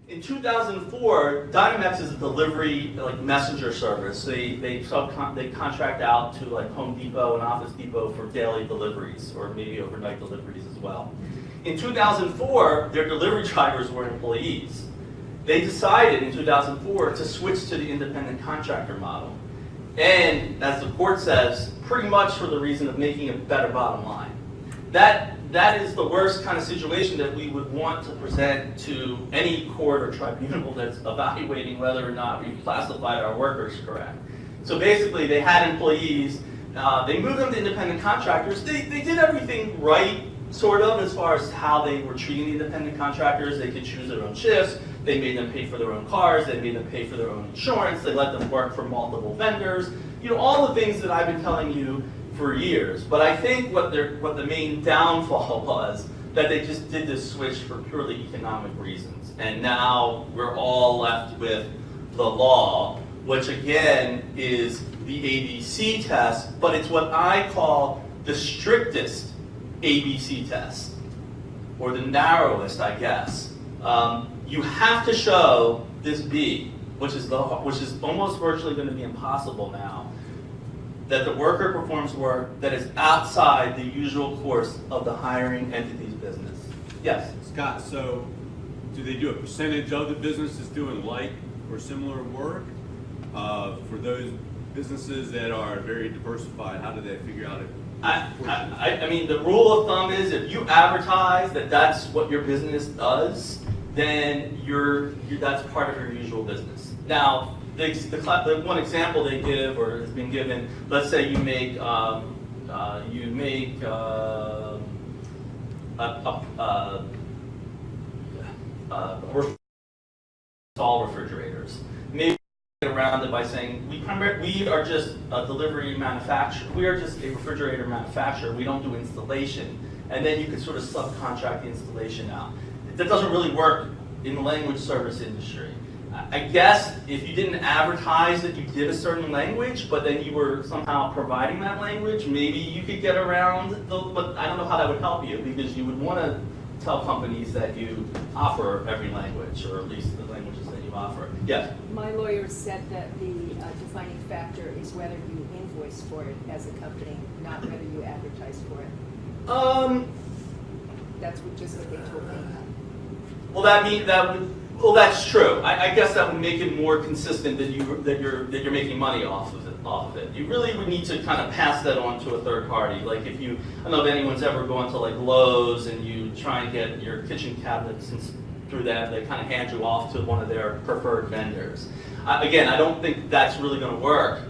In 2004, Dynamex is a delivery messenger service. They contract out to like Home Depot and Office Depot for daily deliveries or maybe overnight deliveries as well. In 2004, their delivery drivers were employees. They decided in 2004 to switch to the independent contractor model. And as the court says, pretty much for the reason of making a better bottom line. That is the worst kind of situation that we would want to present to any court or tribunal that's evaluating whether or not we've classified our workers correct. So basically, they had employees, they moved them to independent contractors. They did everything right, sort of, as far as how they were treating the independent contractors. They could choose their own shifts. They made them pay for their own cars. They made them pay for their own insurance. They let them work for multiple vendors. You know, all the things that I've been telling you for years. But I think what the main downfall was that they just did this switch for purely economic reasons. And now we're all left with the law, which again is the ABC test, but it's what I call the strictest ABC test, or the narrowest, I guess. You have to show this B, which is almost virtually going to be impossible now, that the worker performs work that is outside the usual course of the hiring entity's business. Yes? Scott, so do they do a percentage of the business that's doing like or similar work? For those businesses that are very diversified, how do they figure out it? I mean, the rule of thumb is if you advertise that that's what your business does, then that's part of your usual business. Now, the one example they give, or has been given, let's say you make all refrigerators. Maybe get around it by saying we are just a delivery manufacturer. We are just a refrigerator manufacturer. We don't do installation, and then you can sort of subcontract the installation out. That doesn't really work in the language service industry. I guess if you didn't advertise that you did a certain language, but then you were somehow providing that language, maybe you could get around, but I don't know how that would help you, because you would want to tell companies that you offer every language, or at least the languages that you offer. Yes? My lawyer said that the defining factor is whether you invoice for it as a company, not whether you advertise for it. That's just what they told me. Well, that's true. I guess that would make it more consistent that you're making money off of it. You really would need to kind of pass that on to a third party. Like I don't know if anyone's ever gone to like Lowe's and you try and get your kitchen cabinets through that, they kind of hand you off to one of their preferred vendors. Again, I don't think that's really going to work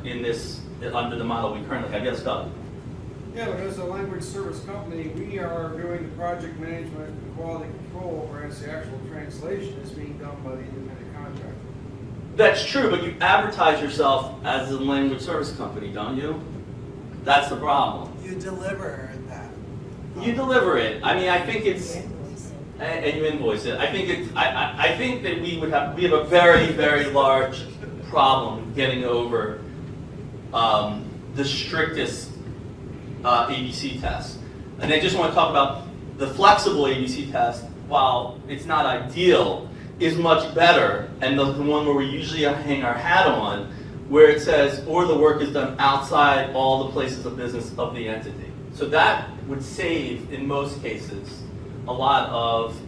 under the model we currently have. Yes, Doug? Yeah, but as a language service company, we are doing the project management and quality control, whereas the actual translation is being done by the independent contractor. That's true, but you advertise yourself as a language service company, don't you? That's the problem. You deliver that. You deliver it. I mean, I think it's, and you invoice it. I think that we have a very, very large problem getting over the strictest ABC test. And I just want to talk about the flexible ABC test. While it's not ideal, is much better, and the one where we usually hang our hat on, where it says, or the work is done outside all the places of business of the entity. So that would save, in most cases, a lot of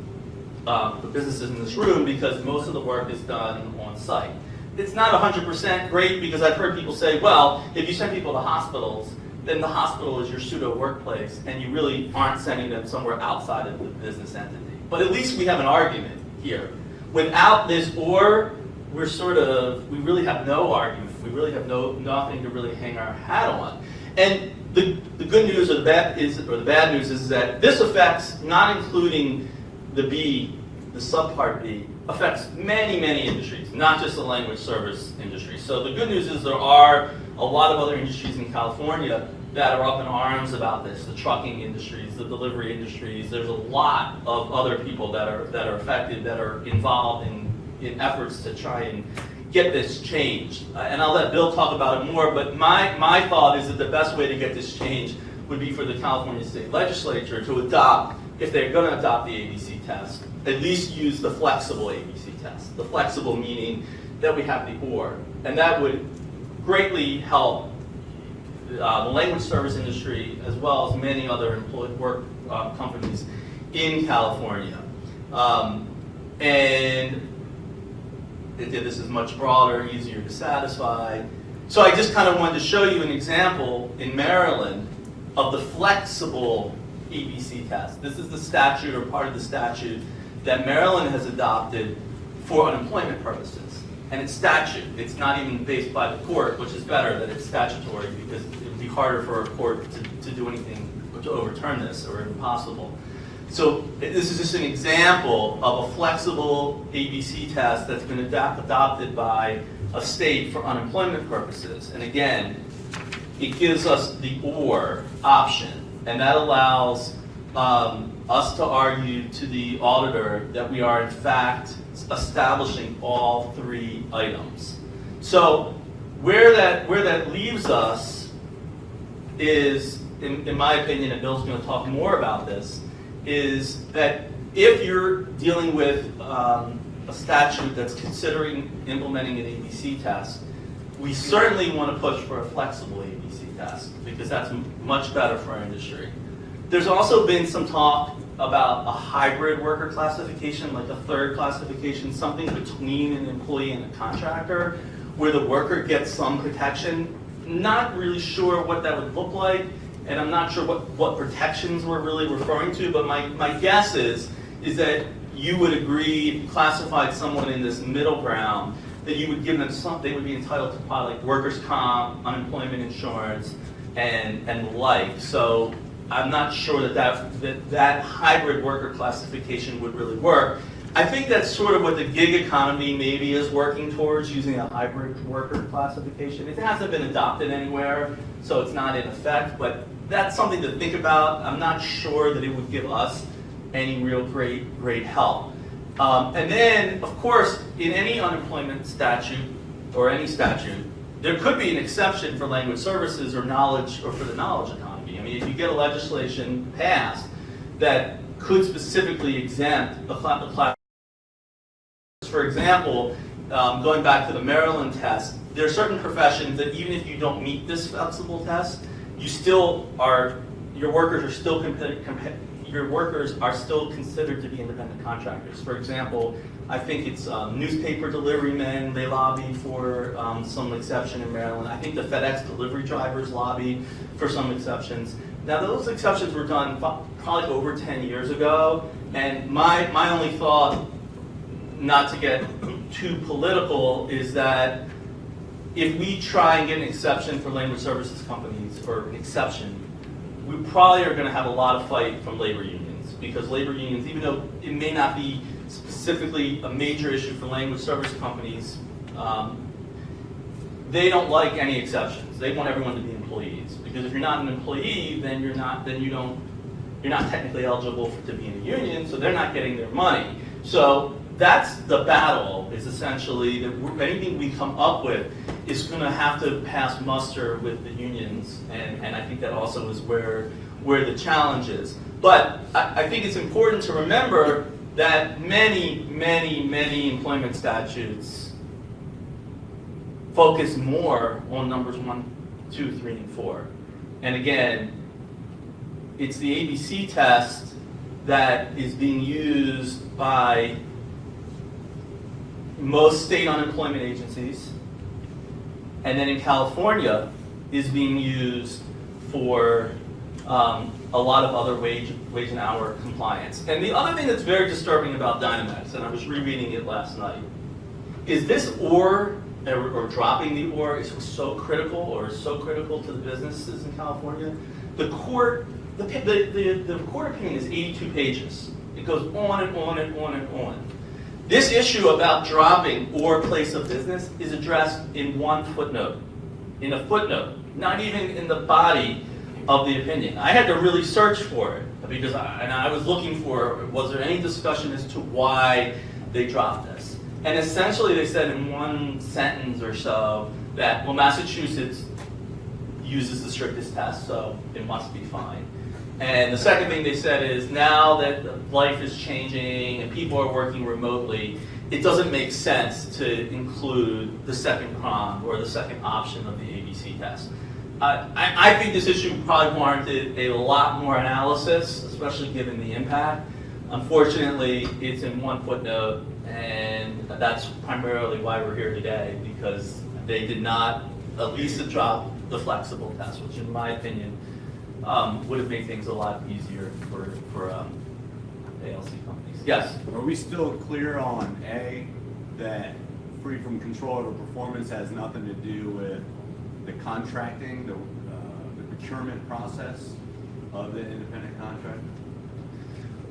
the businesses in this room, because most of the work is done on site. It's not 100% great, because I've heard people say, well, if you send people to hospitals, then the hospital is your pseudo workplace, and you really aren't sending them somewhere outside of the business entity. But at least we have an argument here. Without this or, we really have no argument. We really have nothing to really hang our hat on. And the good news or the bad news is that this affects, not including the B, the subpart B, affects many, many industries, not just the language service industry. So the good news is there are a lot of other industries in California that are up in arms about this, the trucking industries, the delivery industries. There's a lot of other people that are affected, that are involved in efforts to try and get this changed. And I'll let Bill talk about it more, but my thought is that the best way to get this changed would be for the California State Legislature to adopt if they're going to adopt the ABC test, at least use the flexible ABC test. The flexible meaning that we have the or, and that would greatly help the language service industry as well as many other companies in California. And this is much broader, easier to satisfy. So I just kind of wanted to show you an example in Maryland of the flexible ABC test. This is the statute or part of the statute that Maryland has adopted for unemployment purposes. And it's statute. It's not even based by the court, which is better that it's statutory because it would be harder for a court to do anything to overturn this or impossible. So this is just an example of a flexible ABC test that's been adopted by a state for unemployment purposes. And again, it gives us the or option, and that allows us to argue to the auditor that we are in fact establishing all three items. So where that leaves us is, in my opinion, and Bill's going to talk more about this, is that if you're dealing with a statute that's considering implementing an ABC test, we certainly want to push for a flexible ABC test because that's much better for our industry. There's also been some talk about a hybrid worker classification, like a third classification, something between an employee and a contractor, where the worker gets some protection. Not really sure what that would look like, and I'm not sure what protections we're really referring to, but my guess is that you would agree, if you classified someone in this middle ground, that you would give them they would be entitled to probably like workers' comp, unemployment insurance, and the like. So I'm not sure that hybrid worker classification would really work. I think that's sort of what the gig economy maybe is working towards, using a hybrid worker classification. It hasn't been adopted anywhere, so it's not in effect, but that's something to think about. I'm not sure that it would give us any real great help. And then, of course, in any unemployment statute, or any statute, there could be an exception for language services or knowledge, or for the knowledge economy. I mean, if you get a legislation passed that could specifically exempt the class. For example, going back to the Maryland test, there are certain professions that even if you don't meet this flexible test, you still are, your workers are still considered to be independent contractors. For example, I think it's newspaper delivery men, they lobby for some exception in Maryland. I think the FedEx delivery drivers lobby for some exceptions. Now those exceptions were done probably over 10 years ago, and my only thought, not to get too political, is that if we try and get an exception for language services companies, or an exception, we probably are going to have a lot of fight from labor unions, because labor unions, even though it may not be specifically a major issue for language service companies, they don't like any exceptions. They want everyone to be employees, because if you're not an employee, then you're not technically eligible to be in a union, so they're not getting their money. So that's the battle, is essentially that anything we come up with is going to have to pass muster with the unions, and I think that also is where the challenge is. But I think it's important to remember that many employment statutes focus more on numbers 1, 2, 3, and 4. And again, it's the ABC test that is being used by most state unemployment agencies, and then in California is being used for a lot of other wage and hour compliance. And the other thing that's very disturbing about Dynamex, and I was rereading it last night, is this or dropping the or is so critical to the businesses in California. The court opinion is 82 pages. It goes on and on and on and on. This issue about dropping or place of business is addressed in one footnote. In a footnote, not even in the body of the opinion. I had to really search for it because I was looking for, was there any discussion as to why they dropped this? And essentially they said in one sentence or so that, well, Massachusetts uses the strictest test, so it must be fine. And the second thing they said is now that life is changing and people are working remotely, it doesn't make sense to include the second prong or the second option of the ABC test. I think this issue probably warranted a lot more analysis, especially given the impact. Unfortunately, it's in one footnote, and that's primarily why we're here today, because they did not at least adopt the flexible test, which in my opinion would have made things a lot easier for ALC companies. Yes? Are we still clear on A, that free from control over performance has nothing to do with the contracting, the procurement process of the independent contractor?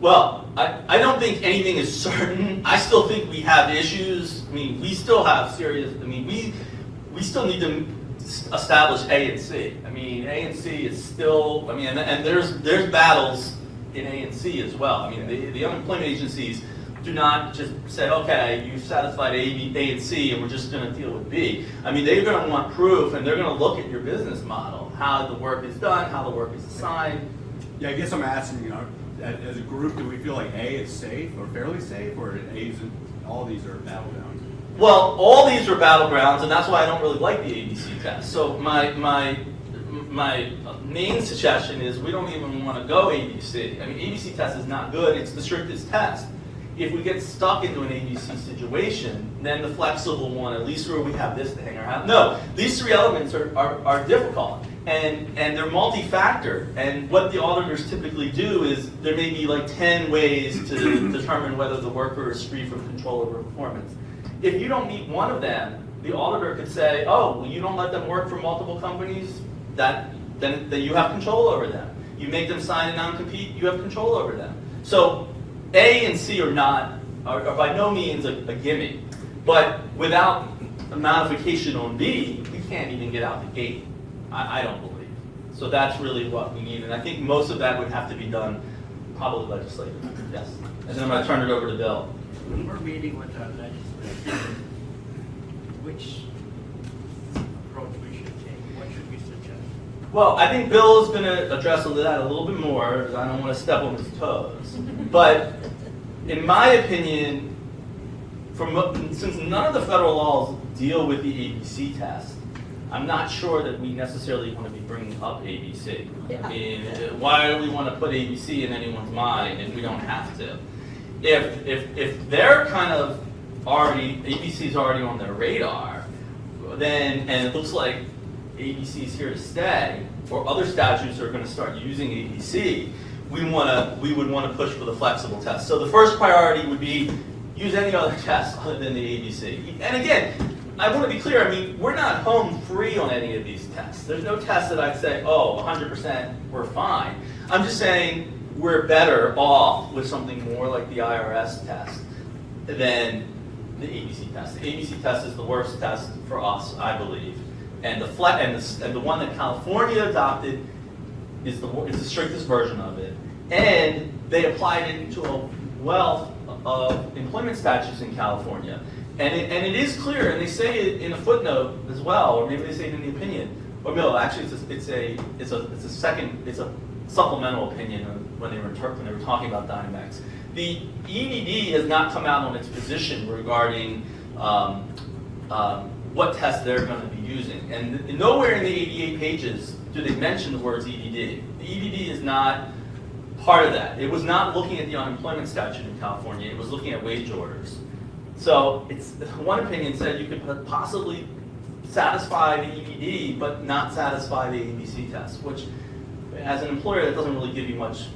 Well, I don't think anything is certain. I still think we have issues. I mean, we still have serious, I mean, we still need to establish A and C. I mean, A and C is still, I mean, and there's battles in A and C as well. I mean, the unemployment agencies do not just say, okay, you've satisfied A and C, and we're just going to deal with B. I mean, they're going to want proof, and they're going to look at your business model, how the work is done, how the work is assigned. Yeah, I guess I'm asking, you know, as a group, do we feel like A is safe or fairly safe, or A's, all these are battlegrounds? Well, all these are battlegrounds, and that's why I don't really like the ABC test. So my main suggestion is we don't even want to go ABC. I mean, ABC test is not good. It's the strictest test. If we get stuck into an ABC situation, then the flexible one, at least where we have this to hang our hat. No, these three elements are difficult, and they're multi-factor. And what the auditors typically do is there may be like 10 ways to determine whether the worker is free from control over performance. If you don't meet one of them, the auditor could say, oh, well, you don't let them work for multiple companies, then you have control over them. You make them sign a non-compete, you have control over them. So A and C are by no means a gimme. But without a modification on B, we can't even get out the gate. I don't believe. So that's really what we need. And I think most of that would have to be done probably legislatively. Yes. And then I'm going to turn it over to Bill. When we're meeting with our legislators, which approach we should take? What should we suggest? Well, I think Bill is going to address that a little bit more, because I don't want to step on his toes. But in my opinion, since none of the federal laws deal with the ABC test, I'm not sure that we necessarily want to be bringing up ABC. I mean, why do we want to put ABC in anyone's mind if we don't have to? If they're kind of already, ABC's already on their radar, then, and it looks like ABC is here to stay, or other statutes are going to start using ABC, we would want to push for the flexible test. So the first priority would be use any other test other than the ABC. And again, I want to be clear, I mean, we're not home free on any of these tests. There's no test that I'd say, oh, 100% we're fine. I'm just saying we're better off with something more like the IRS test than the ABC test. The ABC test is the worst test for us, I believe. And the one that California adopted is the strictest version of it. And they applied it to a wealth of employment statutes in California. And it is clear, and they say it in a footnote as well, or maybe they say it in the opinion. Or no, actually, it's a supplemental opinion when they were talking about Dynamex. The EDD has not come out on its position regarding what test they're going to be using, and nowhere in the 88 pages do they mention the words EDD. The EDD is not part of that. It was not looking at the unemployment statute in California. It was looking at wage orders. So one opinion said you could possibly satisfy the EDD, but not satisfy the ABC test, which, as an employer, that doesn't really give you much.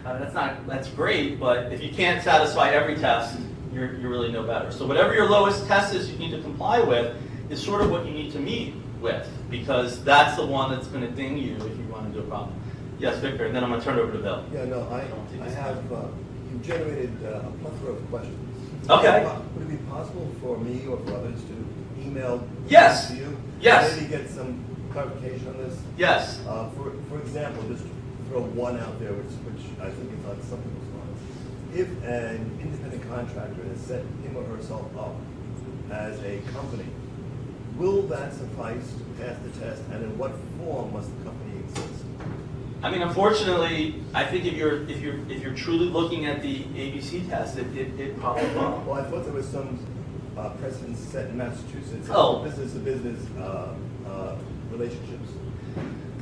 That's great, but if you can't satisfy every test, you're really no better. So whatever your lowest test is you need to comply with is sort of what you need to meet with, because that's the one that's going to ding you if you want to do a problem. Yes, Victor, and then I'm going to turn it over to Bill. Yeah, no, I have, you generated a plethora of questions. Okay. Would it be possible for me or for others to email Yes. to you? Yes. Maybe get some clarification on this? Yes. For example, just throw one out there, which I think is not something response. If an independent contractor has set him or herself up as a company, will that suffice to pass the test, and in what form must the company exist? I mean, unfortunately, I think if you're truly looking at the ABC test, it probably won't. Well, I thought there was some precedent set in Massachusetts. Oh. Business-to-business relationships.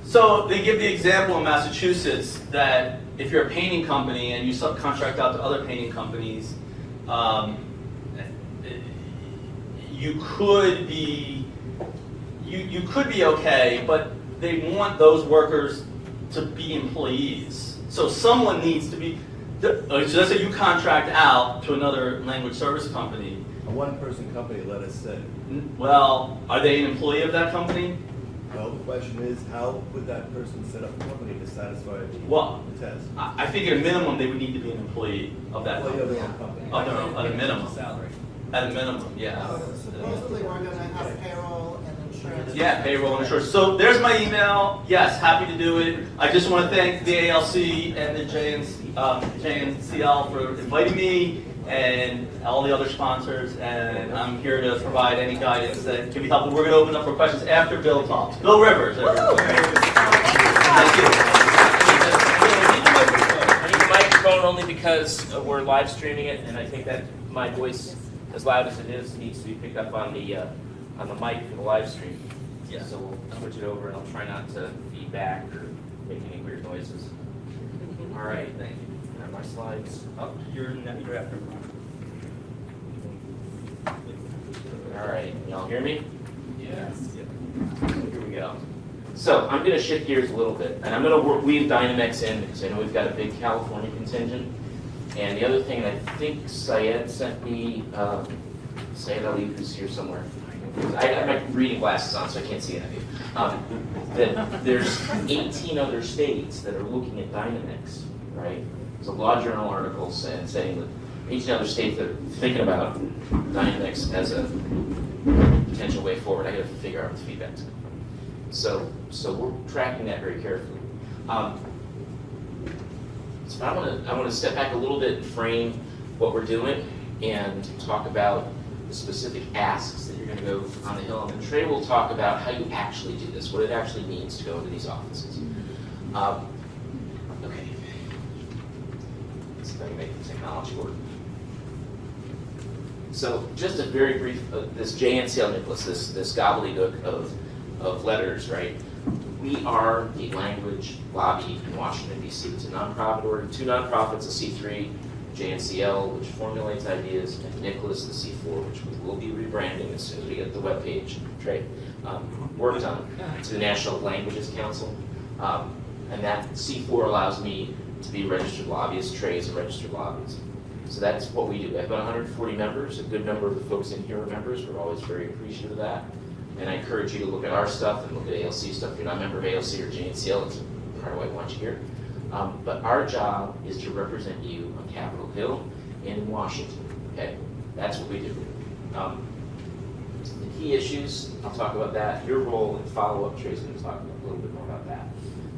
So they give the example in Massachusetts that if you're a painting company and you subcontract out to other painting companies, you could be okay, but they want those workers to be employees. So someone needs to be. So let's say you contract out to another language service company. A one-person company, let us say. Well, are they an employee of that company? Well, the question is, how would that person set up a company to satisfy the test? I think at a minimum they would need to be an employee of that Employee of company. their own company. Of their own, at a minimum. Salary. At a minimum, yeah. Supposedly we're gonna have payroll and insurance. Yeah, payroll and insurance. So there's my email. Yes, happy to do it. I just want to thank the ALC and the JNCL for inviting me and all the other sponsors. And I'm here to provide any guidance that can be helpful. We're going to open up for questions after Bill talks. Bill Rivers, everyone. Thank you. I need the microphone only because we're live streaming it, and I think that my voice, as loud as it is, needs to be picked up on the mic for the live stream. Yeah. So we'll switch it over, and I'll try not to feedback or make any weird noises. All right, thank you. And are my slides up? You're after. All right, y'all hear me? Yes. Here we go. So I'm going to shift gears a little bit, and I'm going to weave Dynamex in because I know we've got a big California contingent. And the other thing, I think Syed sent me, Syed Ali, who's here somewhere. I have my reading glasses on, so I can't see any of you. That there's 18 other states that are looking at Dynamex, right? There's a law journal article saying that 18 other states that are thinking about Dynamex as a potential way forward. I got to figure out what the feedback's going to be. So we're tracking that very carefully. So I want to step back a little bit and frame what we're doing and talk about the specific asks that you're going to go on the Hill. And then Trey will talk about how you actually do this, what it actually means to go into these offices. Okay. Let's see if I can make the technology work. So just a very brief, this JNCL, Nicholas, this gobbledygook of letters, right? We are the language lobby in Washington, D.C. It's a nonprofit order, 2 nonprofits, a C3, JNCL, which formulates ideas, and Nicholas, the C4, which we will be rebranding as soon as we get the webpage, Trey, worked on to the National Languages Council. And that C4 allows me to be a registered lobbyist. Trey is a registered lobbyist. So that's what we do. We have about 140 members. A good number of the folks in here are members. We're always very appreciative of that. And I encourage you to look at our stuff and look at ALC stuff. If you're not a member of ALC or JNCL, it's part of why I want you here. But our job is to represent you on Capitol Hill and in Washington. Okay, that's what we do. The key issues, I'll talk about that. Your role in follow-up, Trey's going to talk a little bit more about that.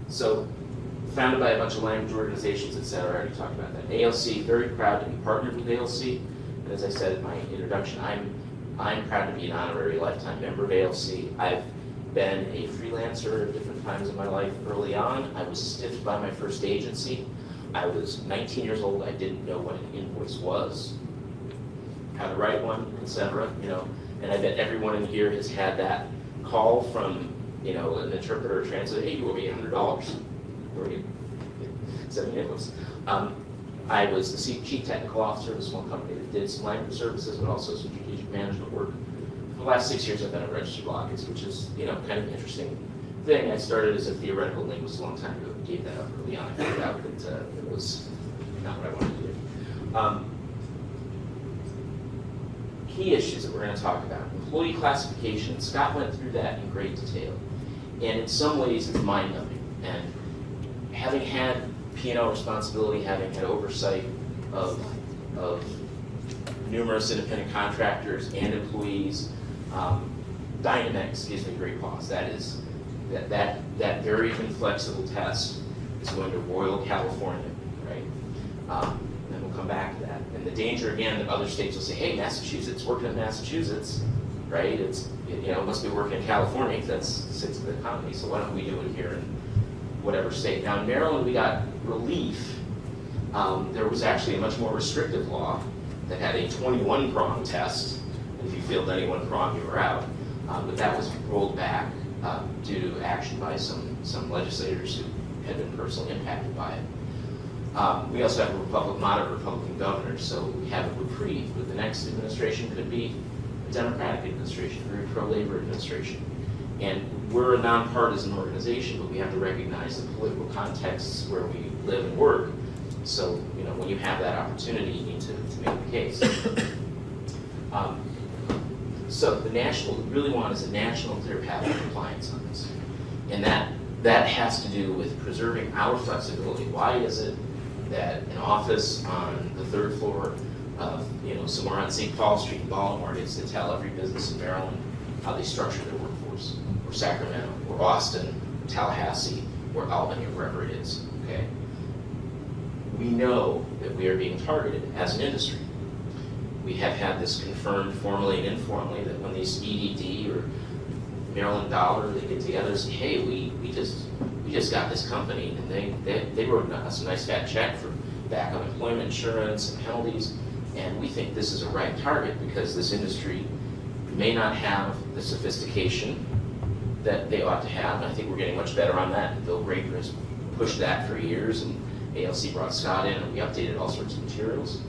So, founded by a bunch of language organizations, et cetera. I already talked about that. ALC, very proud to be partnered with ALC. And as I said in my introduction, I'm proud to be an honorary lifetime member of ALC. I've been a freelancer at different times in my life. Early on, I was stiffed by my first agency. I was 19 years old. I didn't know what an invoice was, how to write one, etc. And I bet everyone in here has had that call from, an interpreter or translator. Hey, you owe me $100. Send me an invoice. I was the chief technical officer of a small company that did some language services, but also some strategic management work. For the last 6 years, I've been a registered lobbyist, which is, kind of an interesting thing. I started as a theoretical linguist a long time ago. Gave that up early on. I figured out that it was not what I wanted to do. Key issues that we're going to talk about. Employee classification. Scott went through that in great detail. And in some ways, it's mind-numbing. And having had P&L responsibility, having had oversight of numerous independent contractors and employees, Dynamex gives me great pause. That is that very inflexible test is going to Royal California, right? And we'll come back to that. And the danger again that other states will say, hey, Massachusetts, working in Massachusetts, right? It must be working in California because that's 6th of the economy. So why don't we do it here whatever state. Now in Maryland, we got relief. There was actually a much more restrictive law that had a 21-prong test. If you failed any one prong, you were out. But that was rolled back due to action by some legislators who had been personally impacted by it. We also have a moderate Republican governor, so we have a reprieve. But the next administration could be a Democratic administration, a very pro-labor administration. And we're a nonpartisan organization, but we have to recognize the political contexts where we live and work. So, you know, when you have that opportunity, you need to make the case. So the national, what we really want is a national clear path of compliance on this. And that has to do with preserving our flexibility. Why is it that an office on the 3rd floor of, you know, somewhere on St. Paul Street in Baltimore gets to tell every business in Maryland how they structure their workforce, or Sacramento, or Austin, or Tallahassee, or Albany, or wherever it is, okay? We know that we are being targeted as an industry. We have had this confirmed formally and informally that when these EDD or Maryland Dollar, they get together and say, hey, we just got this company, and they wrote us a nice fat check for back unemployment insurance and penalties, and we think this is a right target because this industry may not have the sophistication that they ought to have, and I think we're getting much better on that. And Bill Graper has pushed that for years, and ALC brought Scott in, and we updated all sorts of materials.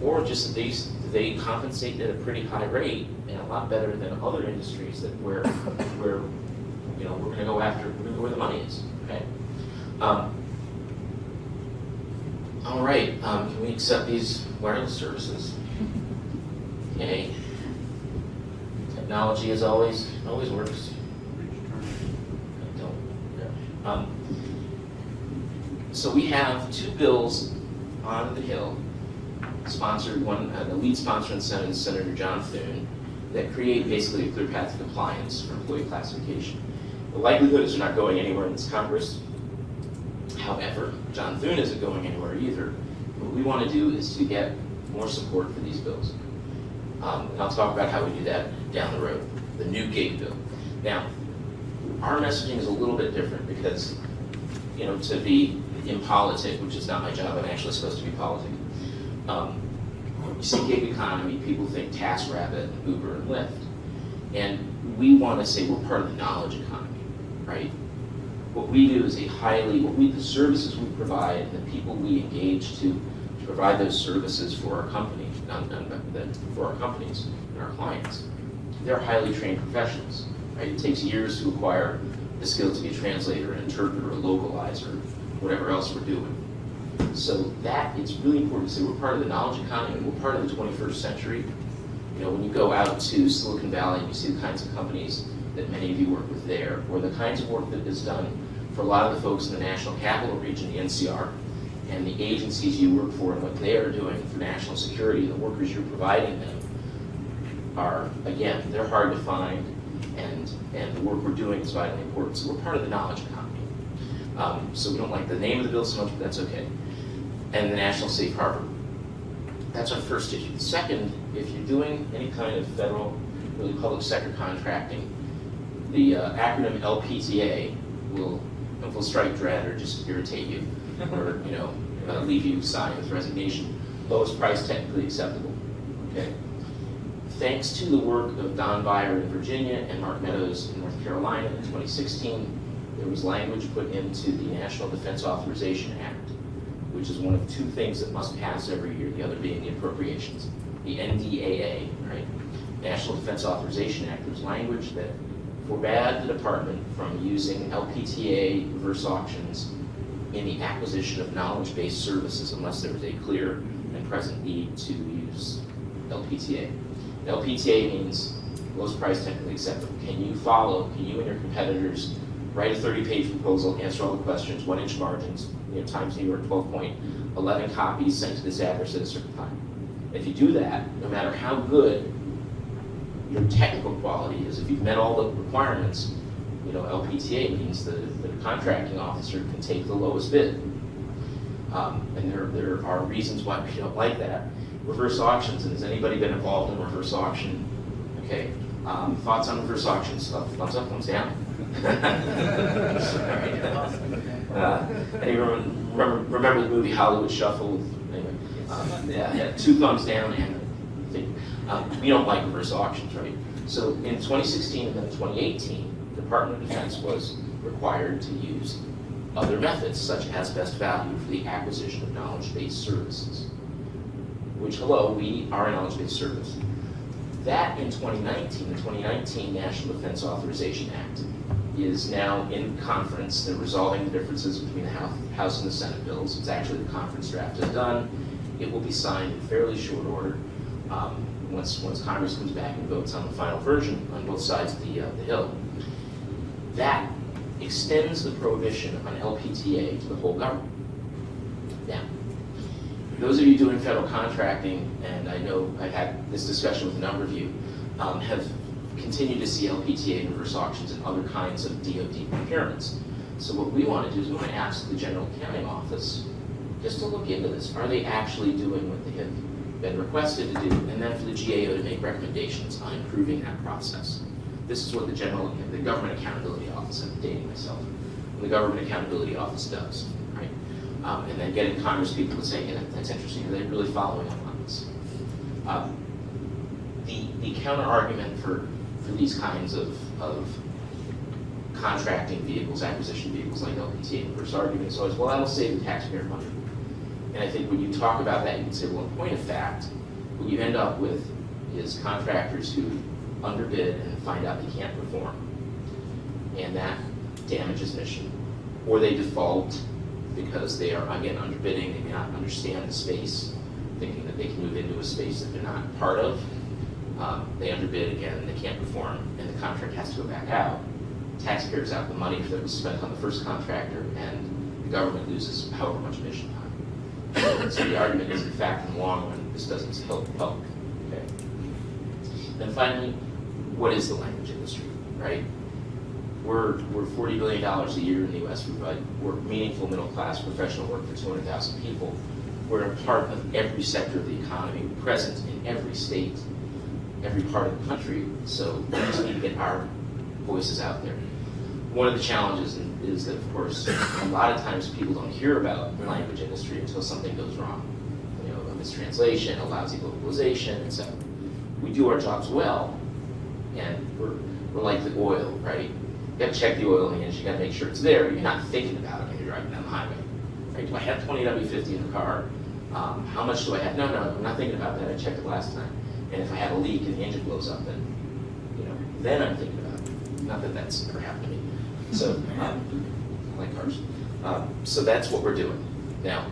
Or just that they compensate at a pretty high rate, and a lot better than other industries that where you know, we're going to go where the money is. Okay. All right. Can we accept these wireless services? Okay. Technology, as always works. So we have 2 bills on the Hill, sponsored, one, the lead sponsor in the Senate is Senator John Thune, that create basically a clear path to compliance for employee classification. The likelihood is they're not going anywhere in this Congress. However, John Thune isn't going anywhere either. What we want to do is to get more support for these bills. And I'll talk about how we do that down the road, the new gig bill. Now, our messaging is a little bit different because, you know, to be in politics, which is not my job, I'm actually supposed to be politic. You see gig economy, people think TaskRabbit, Uber, and Lyft. And we want to say we're part of the knowledge economy, right? What we do is the services we provide and the people we engage to provide those services for our company, for our companies and our clients. They're highly trained professionals, right? It takes years to acquire the skill to be a translator, an interpreter, a localizer, whatever else we're doing. So that, it's really important to say we're part of the knowledge economy, we're part of the 21st century. You know, when you go out to Silicon Valley and you see the kinds of companies that many of you work with there, or the kinds of work that is done for a lot of the folks in the National Capital Region, the NCR, and the agencies you work for and what they are doing for national security, the workers you're providing them are, again, they're hard to find, and the work we're doing is vitally important. So we're part of the knowledge economy. So we don't like the name of the bill so much, but that's okay. And the National Safe Harbor. That's our first issue. The second, if you're doing any kind of federal, really public sector contracting, the acronym LPTA will strike dread or just irritate you, or leave you sighing with resignation. Lowest price technically acceptable. Okay. Thanks to the work of Don Beyer in Virginia and Mark Meadows in North Carolina in 2016, there was language put into the National Defense Authorization Act, which is one of 2 things that must pass every year, the other being the appropriations. The NDAA, right? National Defense Authorization Act, there's language that forbade the department from using LPTA reverse auctions in the acquisition of knowledge-based services unless there was a clear and present need to use LPTA. LPTA means lowest price technically acceptable. Can you and your competitors write a 30-page proposal, answer all the questions, 1-inch margins, Times New York 12.11 copies sent to this address at a certain time. If you do that, no matter how good your technical quality is, if you've met all the requirements, LPTA means the contracting officer can take the lowest bid. And there are reasons why we don't like that. Reverse auctions, and has anybody been involved in reverse auction? Okay, thoughts on reverse auction stuff? Thumbs up, thumbs down? Anyone remember the movie Hollywood Shuffle? Anyway, yeah, 2 thumbs down and a thing. We don't like reverse auctions, right? So in 2016 and then 2018, the Department of Defense was required to use other methods, such as best value, for the acquisition of knowledge-based services. Which, hello, we are a knowledge-based service. That in 2019, the 2019 National Defense Authorization Act is now in conference. They're resolving the differences between the House and the Senate bills. It's actually the conference draft is done. It will be signed in fairly short order once Congress comes back and votes on the final version on both sides of the Hill. That extends the prohibition on LPTA to the whole government. Now, those of you doing federal contracting, and I know I've had this discussion with a number of you, have continued to see LPTA and reverse auctions and other kinds of DoD procurements. So what we want to do is we want to ask the General Accounting Office just to look into this. Are they actually doing what they have been requested to do? And then for the GAO to make recommendations on improving that process. This is what the Government Accountability Office, I'm dating myself, the Government Accountability Office does, right? And then getting Congress people to say, yeah, that's interesting, are they really following up on this? The counter argument for these kinds of contracting vehicles, acquisition vehicles like LPTA and reverse argument is always, well, that'll save the taxpayer money. And I think when you talk about that, you can say, well, in point of fact, what you end up with is contractors who underbid and find out they can't perform. And that damages mission. Or they default because they are, again, underbidding, they may not understand the space, thinking that they can move into a space that they're not part of. They underbid again, they can't perform, and the contract has to go back out. Taxpayers out the money that was spent on the first contractor, and the government loses however much mission time. So the argument is, in fact, in the long run, this doesn't help the public. Okay. Then finally, what is the language industry, right? We're $40 billion a year in the U.S. We provide meaningful middle-class professional work for 200,000 people. We're a part of every sector of the economy, present in every state, every part of the country, so we just need to get our voices out there. One of the challenges is that, of course, a lot of times people don't hear about the language industry until something goes wrong. You know, a mistranslation, a lousy localization, etc. We do our jobs well, and we're like the oil, right? You gotta check the oil in the engine, you gotta make sure it's there, you're not thinking about it when you're driving down the highway. Right? Do I have 20 W50 in the car? How much do I have? No, I'm not thinking about that, I checked it last time. And if I have a leak and the engine blows up, then, you know, then I'm thinking about it. Not that that's ever happened to me. So, I like cars. So that's what we're doing. Now,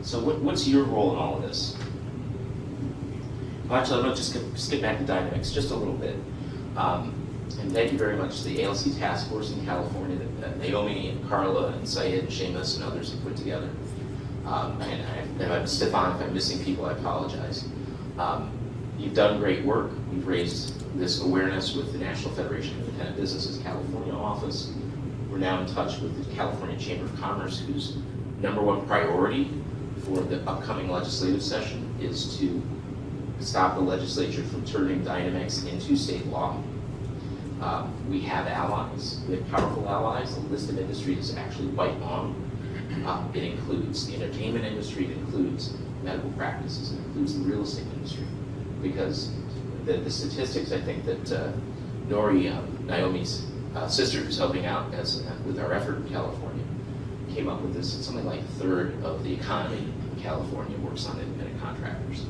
so what's your role in all of this? Well, actually, I'm going to just skip back to dynamics just a little bit. And thank you very much to the ALC Task Force in California that Naomi and Carla and Syed and Seamus and others have put together. And Stefan, if I'm missing people, I apologize. You've done great work. We've raised this awareness with the National Federation of Independent Businesses California office. We're now in touch with the California Chamber of Commerce, whose #1 priority for the upcoming legislative session is to stop the legislature from turning Dynamics into state law. We have allies, we have powerful allies. The list of industries is actually quite long. It includes the entertainment industry, it includes medical practices, it includes the real estate industry. Because the statistics, I think that Nori, Naomi's sister, who's helping out with our effort in California, came up with this. It's something like a third of the economy in California works on independent contractors,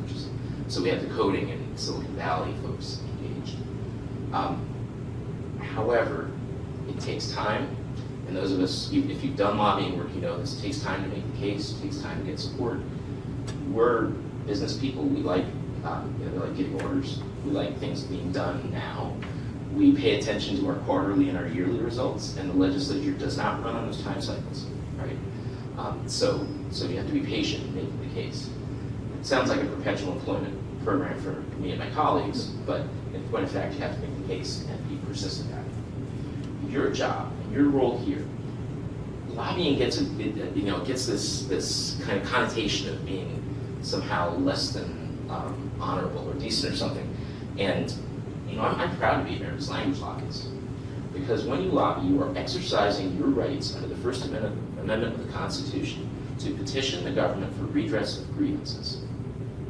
so we have the coding and Silicon Valley folks engaged. However, it takes time, and those of us, if you've done lobbying work, you know this, it takes time to make the case, it takes time to get support. We're business people, we like, we like getting orders, we like things being done now. We pay attention to our quarterly and our yearly results, and the legislature does not run on those time cycles, right? So you have to be patient in making the case. It sounds like a perpetual employment program for me and my colleagues, but in point of fact, you have to make the case and be persistent at it. Your job and your role here, lobbying gets gets this kind of connotation of being somehow less than honorable or decent or something. And I'm proud to be America's language lobbyist, because when you lobby, you are exercising your rights under the First Amendment of the Constitution to petition the government for redress of grievances.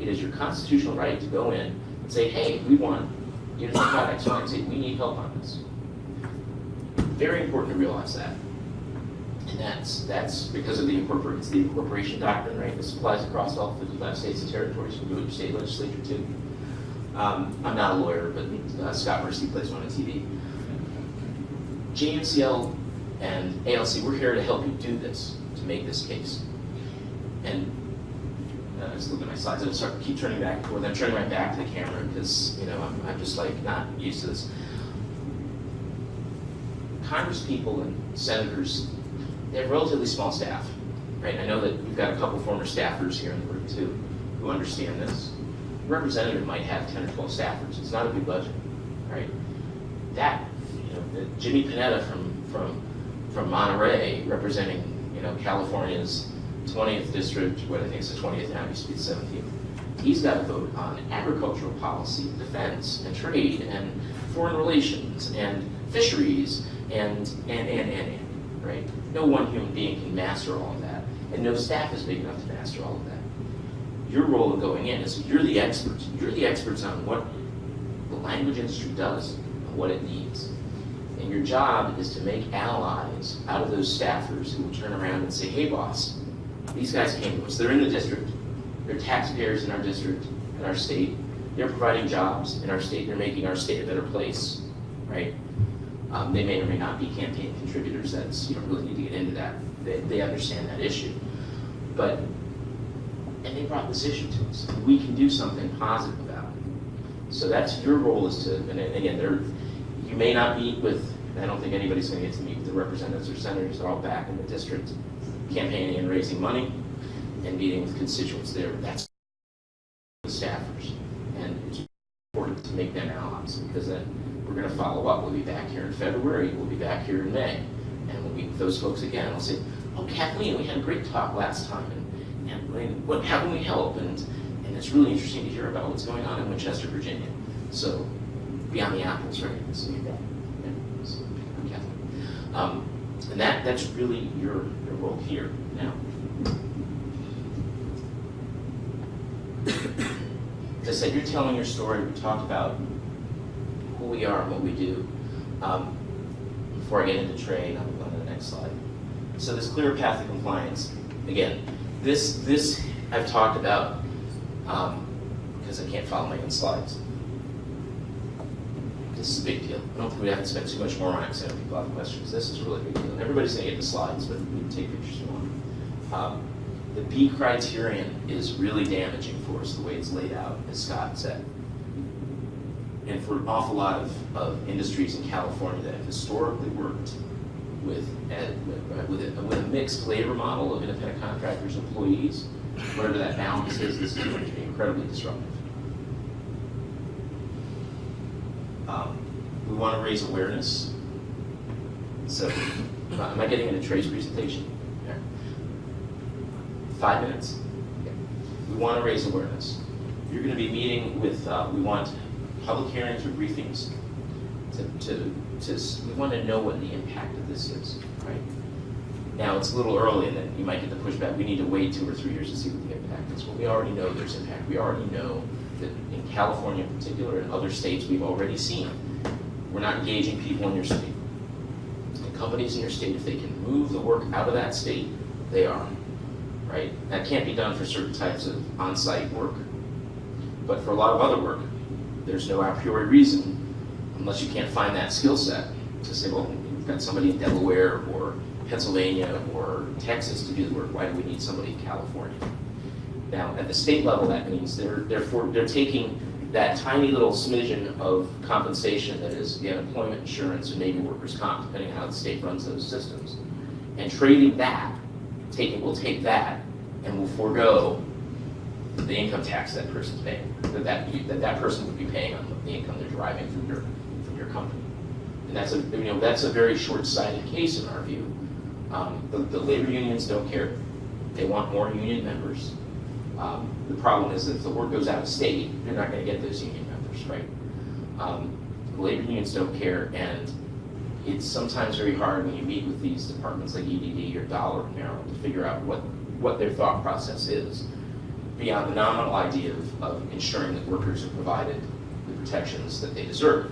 It is your constitutional right to go in and say, hey, we want you to think about X, Y, and Z. We need help on this. Very important to realize that. And that's because of the incorporation doctrine, right? This applies across all 55 states and territories. You can do it in your state legislature too. I'm not a lawyer, but Scott Mercy plays one on TV. JNCL and ALC, we're here to help you do this, to make this case. And I was looking at my slides. I start keep turning back and forth. I'm turning right back to the camera because I'm just like not used to this. Congress people and senators, they have relatively small staff, right? I know that we've got a couple former staffers here in the room too who understand this. A representative might have 10 or 12 staffers. It's not a big budget, right? That, Jimmy Panetta from Monterey, representing, California's 20th district, what I think is the 20th now, used to be the 17th. He's got to vote on agricultural policy, defense, and trade, and foreign relations, and fisheries, and, right? No one human being can master all of that, and no staff is big enough to master all of that. Your role in going in is you're the experts. You're the experts on what the language industry does and what it needs. And your job is to make allies out of those staffers who will turn around and say, hey boss, these guys came to us. They're in the district. They're taxpayers in our district, in our state. They're providing jobs in our state. They're making our state a better place, right? They may or may not be campaign contributors. You don't really need to get into that. They understand that issue. And they brought this issue to us. We can do something positive about it. So that's your role, is to, and again, you may not meet with, I don't think anybody's going to get to meet with the representatives or senators. They're all back in the district campaigning and raising money and meeting with constituents there. That's the staffers. And it's important to make them allies, because then we're going to follow up. We'll be back here in February. We'll be back here in May. And we'll meet with those folks again. We'll say, oh, Kathleen, we had a great talk last time. And how can we help? And it's really interesting to hear about what's going on in Winchester, Virginia. So, beyond the apples, right? So, and that's really your role here now. As I said, you're telling your story. We talked about who we are and what we do. Before I get into trade, I'll go on to the next slide. So this clear path to compliance, again, this I've talked about because I can't follow my own slides. This is a big deal. I don't think we have to spend too much more on it because I know people have questions. This is a really big deal. And everybody's going to get the slides, but we can take pictures if you want. The B criterion is really damaging for us, the way it's laid out, as Scott said. And for an awful lot of industries in California that have historically worked with a mixed labor model of independent contractors, employees, whatever that balance is, this is going to be incredibly disruptive. We want to raise awareness. So, am I getting into Trey's presentation? Yeah. 5 minutes? Okay. We want to raise awareness. You're going to be meeting with, we want public hearings or briefings we want to know what the impact of this is, right? Now, it's a little early, and then you might get the pushback. We need to wait 2 or 3 years to see what the impact is. Well, we already know there's impact. We already know that in California in particular, and other states, we've already seen. We're not engaging people in your state. And companies in your state, if they can move the work out of that state, they are, right? That can't be done for certain types of on-site work. But for a lot of other work, there's no a priori reason, unless you can't find that skill set, to say, well, we've got somebody in Delaware or Pennsylvania or Texas to do the work. Why do we need somebody in California? Now, at the state level, that means they're taking that tiny little smidgen of compensation that is the unemployment insurance and maybe workers' comp, depending on how the state runs those systems, and trading that, we'll take that and we'll forego the income tax that person's paying, that person would be paying on the income they're deriving from your company. And that's a very short-sighted case in our view. The labor unions don't care. They want more union members. The problem is that if the work goes out of state, you're not going to get those union members, right? Labor unions don't care, and it's sometimes very hard when you meet with these departments like EDD or Dollar in Maryland to figure out what their thought process is beyond the nominal idea of ensuring that workers are provided the protections that they deserve.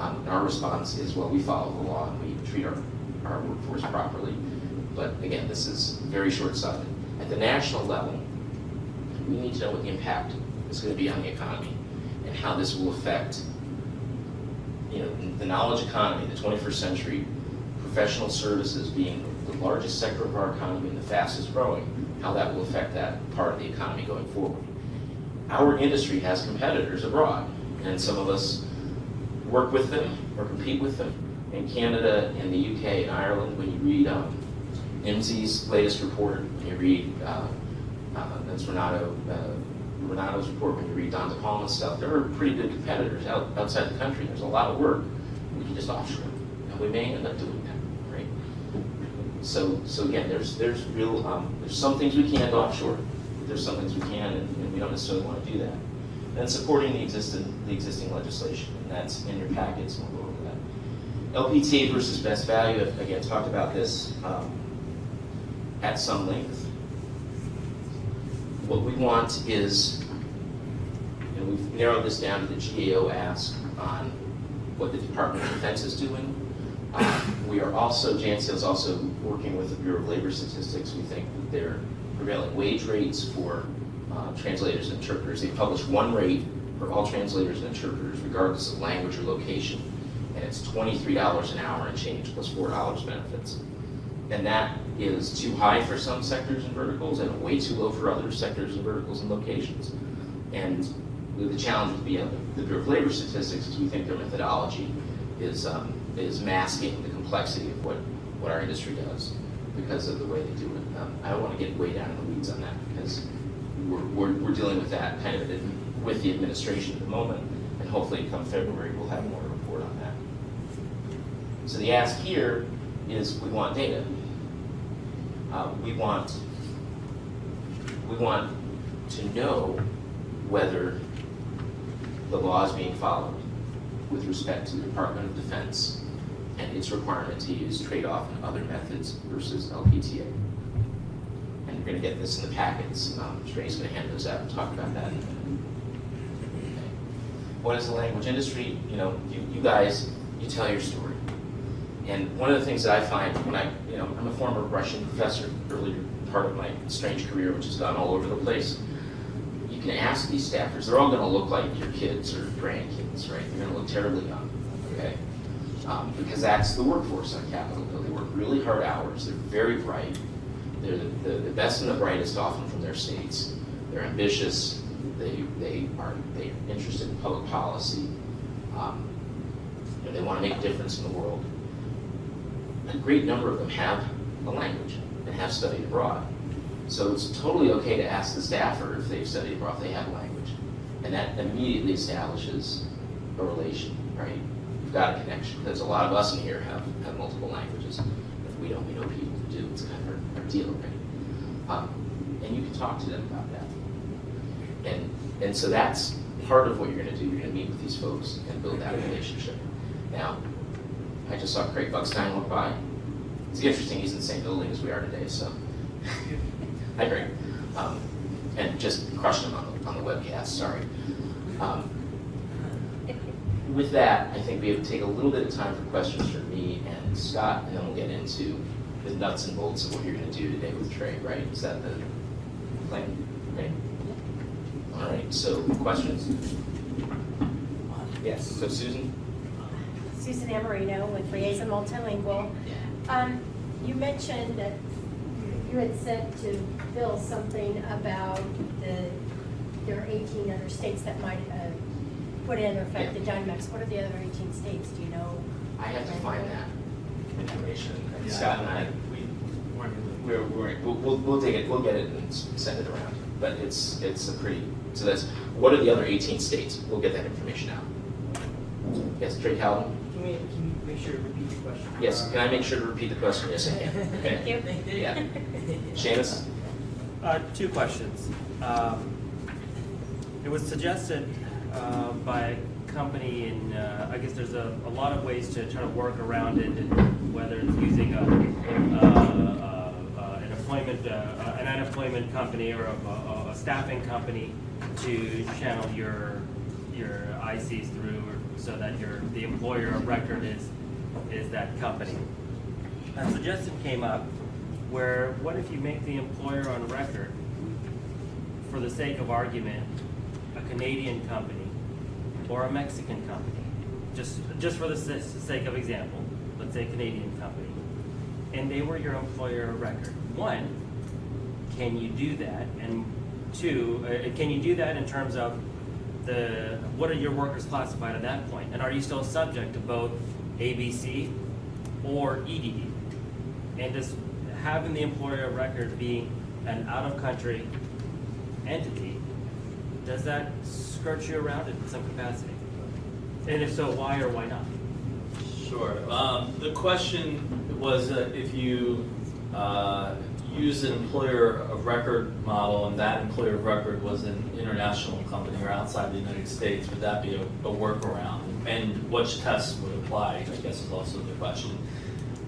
And our response is, well, we follow the law and we treat our workforce properly. But again, this is very short-sighted. At the national level, we need to know what the impact is going to be on the economy and how this will affect, the knowledge economy, the 21st century, professional services being the largest sector of our economy and the fastest growing, how that will affect that part of the economy going forward. Our industry has competitors abroad, and some of us work with them or compete with them. In Canada, in the UK, in Ireland, when you read IMSI's latest report, when you read that's Renato's report, when you read Don DePalma's stuff, there are pretty good competitors outside the country. There's a lot of work. We can just offshore, and we may end up doing that, right? So again, there's real there's some things we can't offshore. There's some things we can, and we don't necessarily want to do that. And supporting the existing legislation, and that's in your packets, and we'll go over that. LPT versus best value. Again, talked about this at some length. What we want is, and we've narrowed this down to the GAO ask on what the Department of Defense is doing. We are also, JNCL is also working with the Bureau of Labor Statistics. We think that their prevailing wage rates for translators and interpreters, they publish one rate for all translators and interpreters, regardless of language or location, and it's $23 an hour and change plus $4 benefits. And that is too high for some sectors and verticals and way too low for other sectors and verticals and locations. And the challenge with the Bureau of Labor Statistics is we think their methodology is masking the complexity of what our industry does because of the way they do it. I don't want to get way down in the weeds on that because we're dealing with that kind of with the administration at the moment, and hopefully come February we'll have more to report on that. So the ask here is we want data. We want to know whether the law is being followed with respect to the Department of Defense and its requirement to use trade-off and other methods versus LPTA. And you're going to get this in the packets. Trey's going to hand those out and talk about that in a minute. Okay. What is the language industry? You guys, you tell your story. And one of the things that I find when I'm a former Russian professor, earlier part of my strange career, which has gone all over the place. You can ask these staffers, they're all going to look like your kids or grandkids, right? They're going to look terribly young, okay? Because that's the workforce on Capitol Hill. They work really hard hours. They're very bright. They're the best and the brightest, often from their states. They're ambitious. They're interested in public policy. They want to make a difference in the world. A great number of them have a language and have studied abroad. So it's totally okay to ask the staffer if they've studied abroad, if they have a language. And that immediately establishes a relation, right? You've got a connection, because a lot of us in here have multiple languages. If we don't, we know people who do. It's kind of our deal, right? And you can talk to them about that. And so that's part of what you're going to do. You're going to meet with these folks and build that relationship. Now, I just saw Craig Buckstein walk by. It's interesting, he's in the same building as we are today, so. Hi, Craig. And just crushed him on the webcast, sorry. With that, I think we have to take a little bit of time for questions from me and Scott, and then we'll get into the nuts and bolts of what you're going to do today with Trey, right? Is that the plan? Okay. All right, so questions? Yes, so Susan? Susan Amarino with Liaison Multilingual. You mentioned that you had said to Bill something about there are 18 other states that might put in effect the Dynamex. What are the other 18 states? Do you know? I have to find that information. Scott and I, we'll take it. We'll get it and send it around. But it's a pretty. So that's what are the other 18 states? We'll get that information out. Yes, Trey Calvin. Can you make sure to repeat the question? Yes, can I make sure to repeat the question? Yes, I can. Okay. Thank you. Yeah. Seamus? Two questions. It was suggested by a company, and I guess there's a lot of ways to try to work around it, and whether it's using an unemployment company or a staffing company to channel your ICs through, so that the employer of record is that company. A suggestion came up where, what if you make the employer on record, for the sake of argument, a Canadian company or a Mexican company, just for the sake of example, let's say a Canadian company, and they were your employer of record. One, can you do that? And two, can you do that in terms of what are your workers classified at that point? And are you still subject to both ABC or EDD? And does having the employer of record being an out-of-country entity, does that skirt you around it in some capacity? And if so, why or why not? Sure. The question was if you use an employer of record model and that employer of record was an international company or outside the United States, would that be a workaround? And which tests would apply, I guess, is also the question.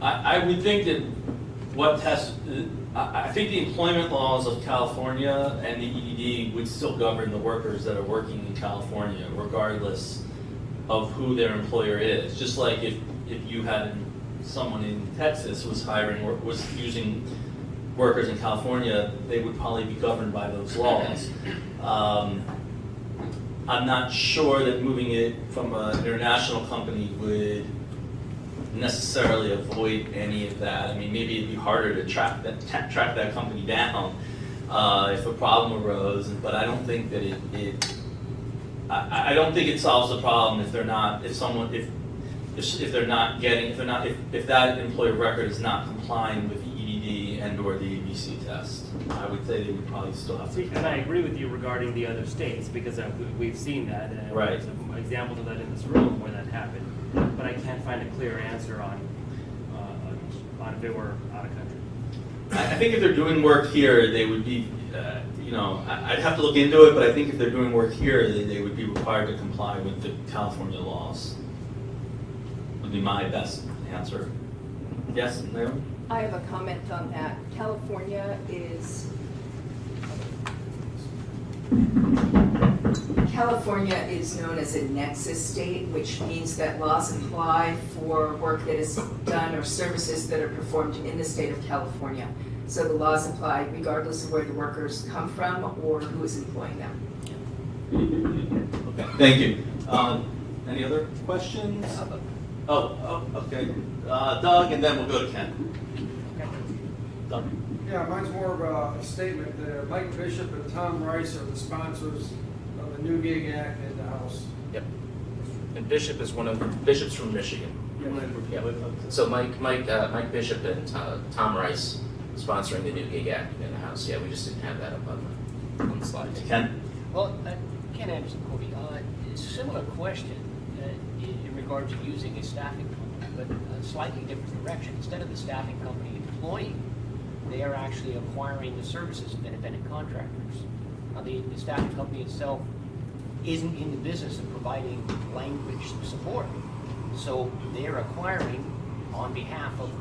I would think that I think the employment laws of California and the EDD would still govern the workers that are working in California, regardless of who their employer is. Just like if you had someone in Texas was using workers in California, they would probably be governed by those laws. I'm not sure that moving it from an international company would necessarily avoid any of that. I mean, maybe it'd be harder to track that company down if a problem arose, but I don't think that I don't think it solves the problem if that employer record is not complying with the EDD and or the ABC test. I would say they would probably still have to. And I agree with you regarding the other states, because we've seen that, and right. There's examples of that in this room where that happened. But I can't find a clear answer on if it were out of country. I think if they're doing work here, they would be, I'd have to look into it, but I think if they're doing work here, they would be required to comply with the California laws. Would be my best answer. Yes, Naomi? I have a comment on that. California is known as a nexus state, which means that laws apply for work that is done or services that are performed in the state of California. So the laws apply regardless of where the workers come from or who is employing them. Okay, thank you. Any other questions? Oh, okay. Doug, and then we'll go to Ken. Doug? Yeah, mine's more of a statement. Mike Bishop and Tom Rice are the sponsors of the New Gig Act in the House. Yep. And Bishop's from Michigan. Yeah. Yep. So Mike Bishop and Tom Rice sponsoring the New Gig Act in the House. Yeah, we just didn't have that up on the slides. Ken? Well, Ken Anderson, Cody, similar question in regard to using a staffing company, but a slightly different direction. Instead of the staffing company employing, they are actually acquiring the services of independent contractors. Now, the staffing company itself isn't in the business of providing language support. So they're acquiring, on behalf of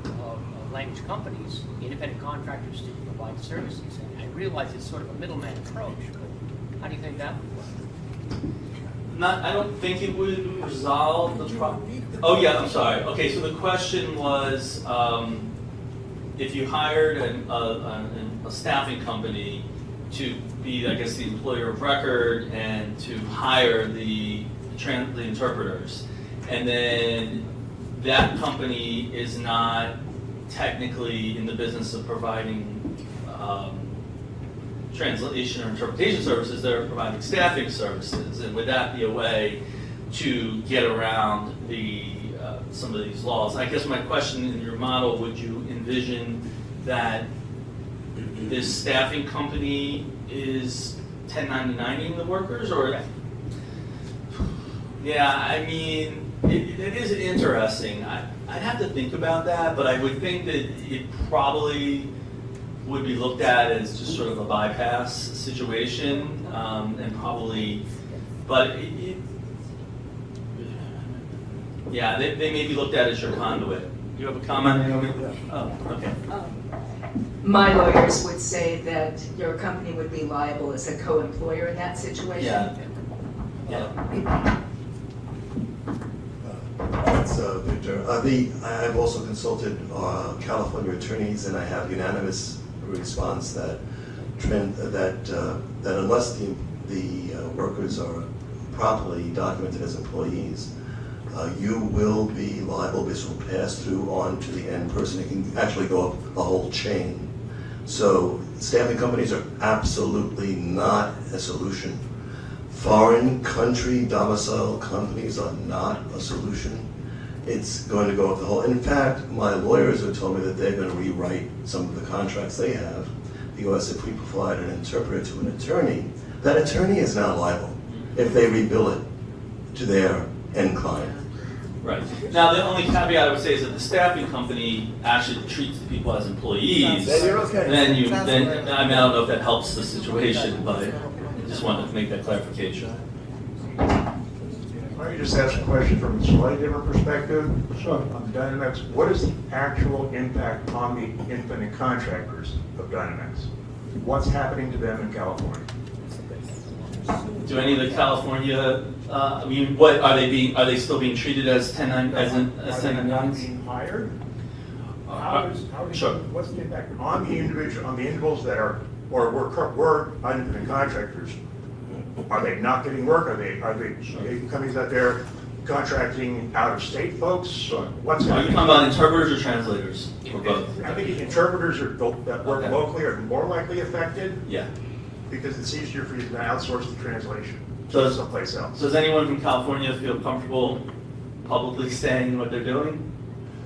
language companies, independent contractors to provide services. And I realize it's sort of a middleman approach, but how do you think that would work? I don't think it would resolve the problem. Oh yeah, I'm sorry. Okay, so the question was, if you hired a staffing company to be, I guess, the employer of record and to hire the interpreters, and then that company is not technically in the business of providing translation or interpretation services, they're providing staffing services, and would that be a way to get around some of these laws? I guess my question in your model, would you envision that this staffing company is 1099ing the workers, or? Right. Yeah, I mean, it is interesting. I'd have to think about that, but I would think that it probably would be looked at as just sort of a bypass situation, and probably, but yeah, they may be looked at as your conduit. You have a comment, Naomi? Oh, okay. My lawyers would say that your company would be liable as a co-employer in that situation. Yeah. Yeah. That's Victor. I've also consulted California attorneys, and I have unanimous response that unless the workers are properly documented as employees, you will be liable. This will pass through on to the end person. It can actually go up a whole chain. So staffing companies are absolutely not a solution. Foreign country domicile companies are not a solution. It's going to go up the whole. In fact, my lawyers have told me that they're going to rewrite some of the contracts they have, because if we provide an interpreter to an attorney, that attorney is now liable if they rebill it to their end client. Right. Now, the only caveat I would say is that the staffing company actually treats the people as employees. Then you're okay. Then I mean, I don't know if that helps the situation, but I just wanted to make that clarification. Let me just ask a question from a slightly different perspective. Sure. On Dynamex, what is the actual impact on the independent contractors of Dynamex? What's happening to them in California? Do any of the California, I mean, what are they still being treated as 1099s? Being hired? Sure. What's the impact on the individuals that are, or were independent contractors? Are they not getting work? Are they companies out there contracting out-of-state folks? What's Are you happening? talking about interpreters or translators? Or both? I think interpreters that work Okay. locally are more likely affected Yeah. because it's easier for you to outsource the translation So to someplace else. So does anyone from California feel comfortable publicly saying what they're doing?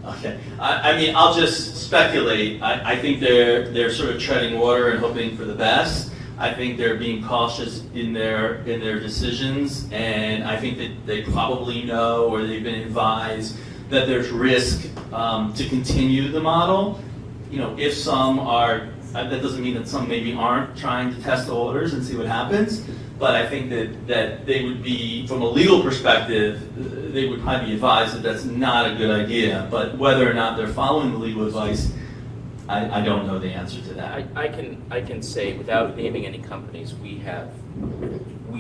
Okay. I mean, I'll just speculate. I think they're sort of treading water and hoping for the best. I think they're being cautious in their decisions, and I think that they probably know, or they've been advised, that there's risk to continue the model. You know, if some are, that doesn't mean that some maybe aren't trying to test the waters and see what happens, but I think that they would be, from a legal perspective, they would probably be advised that that's not a good idea. But whether or not they're following the legal advice, I don't know the answer to that. I can say, without naming any companies, we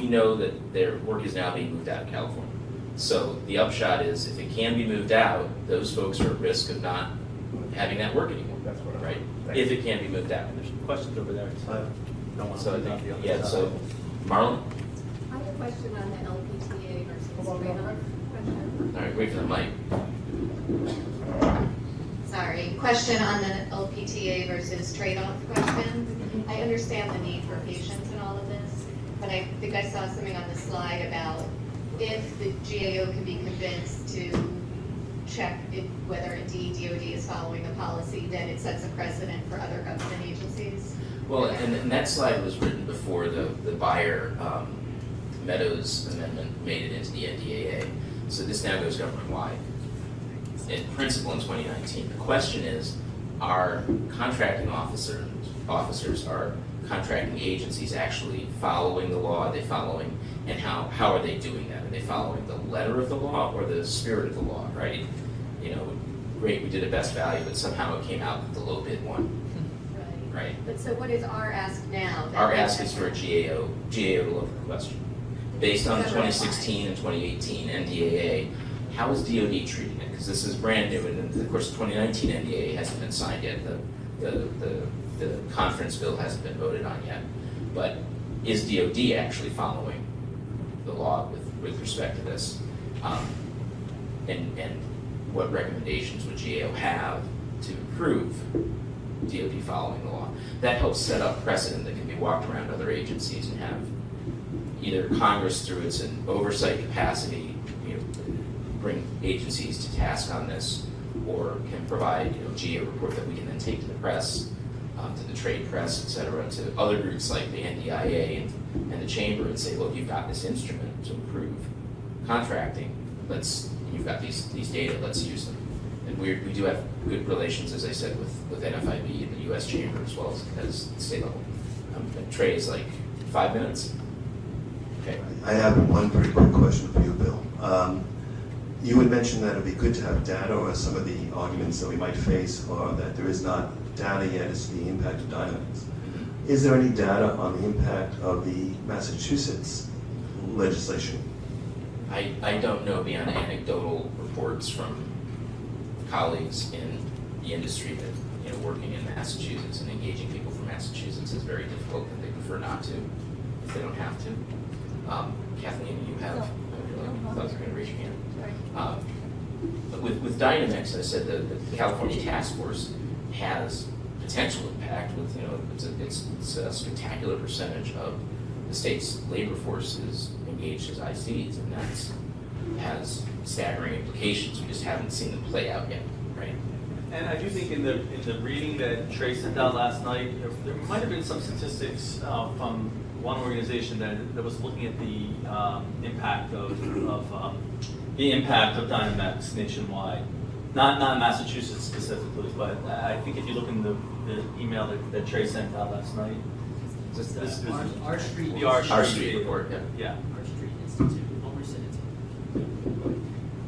know that their work is now being moved out of California. So the upshot is, if it can be moved out, those folks are at risk of not having that work anymore. That's what Right? If it can be moved out. There's some questions over there. Don't want to So I leave out think, the other yeah, side. so, Marlon? I have a question on the LPTA versus trade-off question. All right, wait for the mic. Sorry, question on the LPTA versus trade-off question. I understand the need for patience in all of this, but I think I saw something on the slide about if the GAO can be convinced to check whether indeed DoD is following the policy, then it sets a precedent for other government agencies. Well, and that slide was written before the Bayer Meadows amendment made it into the NDAA. So this now goes government-wide. In principle in 2019. The question is, are contracting officers, are contracting agencies actually following the law? Are they following, and how are they doing that? Are they following the letter of the law or the spirit of the law, right? You know, great, we did a best value, but somehow it came out with the low bid one, right? But so what is our ask now? Our ask is for GAO to look at the question. Based on the 2016 and 2018 NDAA, how is DoD treating it? Because this is brand new, and of course, the 2019 NDAA hasn't been signed yet. The conference bill hasn't been voted on yet. But is DoD actually following the law with respect to this? And what recommendations would GAO have to improve DoD following the law? That helps set up precedent that can be walked around other agencies and have either Congress, through its oversight capacity, bring agencies to task on this, or can provide GAO report that we can then take to the press, to the trade press, et cetera, to other groups like the NDIA and the Chamber, and say, look, you've got this instrument to improve contracting. You've got these data, let's use them. And we do have good relations, as I said, with NFIB and the U.S. Chamber as well as the state level. Trey is like 5 minutes. Okay. I have one pretty quick question for you, Bill. You had mentioned that it would be good to have data, or some of the arguments that we might face are that there is not data yet as to the impact of Dynamics. Is there any data on the impact of the Massachusetts legislation? I don't know beyond anecdotal reports from colleagues in the industry that, you know, working in Massachusetts and engaging people from Massachusetts is very difficult, and they prefer not to if they don't have to. Kathleen, you have, I thought you were going to raise your hand. But with Dynamics, I said that the California Task Force has potential impact with, you know, it's a spectacular percentage of the state's labor force is engaged as ICs, and that has staggering implications. We just haven't seen them play out yet, right? And I do think in the reading that Trey sent out last night, there might have been some statistics from one organization that was looking at the impact of Dynamics nationwide, not Massachusetts specifically, but I think if you look in the email that Trey sent out last night, Our Street. the R Street report, yeah. Our Street Institute, Homer Institute.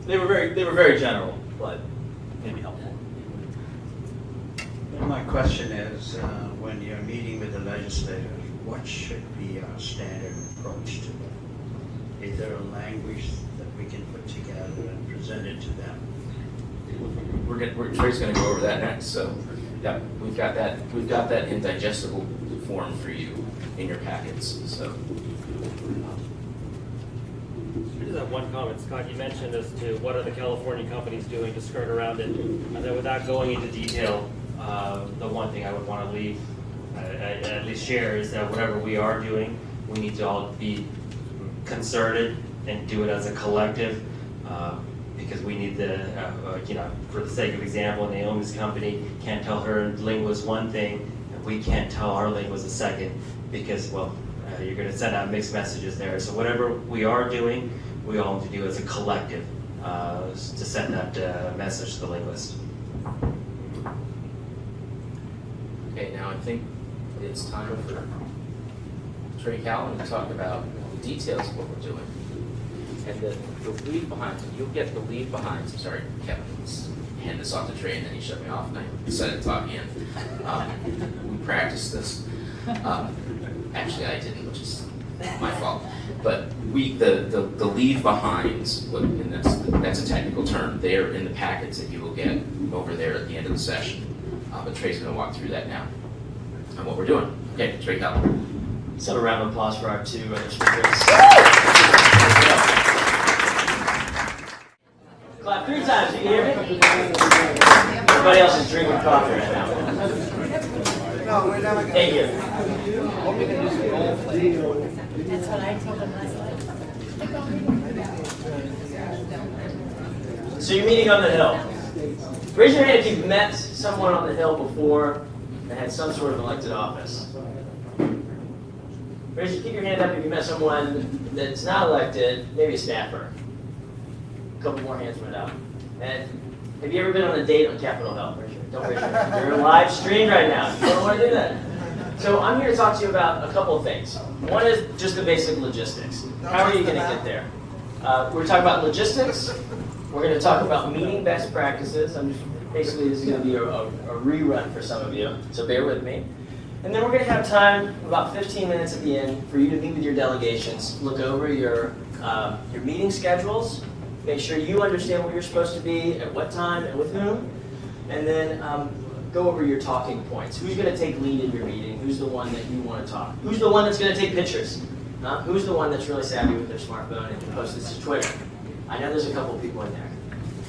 They were very general, but maybe helpful. My question is, when you're meeting with the legislators, what should be our standard approach to them? Is there a language that we can put together and present it to them? Trey's going to go over that next. So, yeah, we've got that in digestible form for you in your packets. So. I just have one comment, Scott. You mentioned as to what are the California companies doing to skirt around it. And then without going into detail, the one thing I would want to leave, at least share, is that whatever we are doing, we need to all be concerted and do it as a collective, because we need the, you know, for the sake of example, Naomi's company can't tell her linguist one thing, and we can't tell our linguist a second, because, well, you're going to send out mixed messages there. So whatever we are doing, we all need to do as a collective to send that message to the linguist. Okay, now I think it's time for Trey Callan to talk about the details of what we're doing. And the leave behinds, you'll get the leave behinds. I'm sorry, Kevin, let's hand this off to Trey, and then he shut me off, and I decided to talk again. We practiced this. Actually, I didn't, which is my fault. But the leave behinds, and that's a technical term. They are in the packets that you will get over there at the end of the session. But Trey's going to walk through that now and what we're doing. Okay, Trey Callan. Let's have a round of applause for our two other speakers. Clap 3 times, you can hear me? Everybody else is drinking coffee right now. Thank you. That's what I told them last night. So you're meeting on the Hill. Raise your hand if you've met someone on the Hill before that had some sort of elected office. Keep your hand up if you met someone that's not elected, maybe a staffer. A couple more hands went up. And have you ever been on a date on Capitol Hill? Don't raise your hand. You're live streamed right now. You don't want to do that. So I'm here to talk to you about a couple of things. One is just the basic logistics. How are you going to get there? We're talking about logistics. We're going to talk about meeting best practices. Basically, this is going to be a rerun for some of you, so bear with me. And then we're going to have time, about 15 minutes at the end, for you to meet with your delegations, look over your meeting schedules, make sure you understand where you're supposed to be, at what time, and with whom, and then go over your talking points. Who's going to take lead in your meeting? Who's the one that you want to talk? Who's the one that's going to take pictures? Who's the one that's really savvy with their smartphone and can post this to Twitter? I know there's a couple of people in there.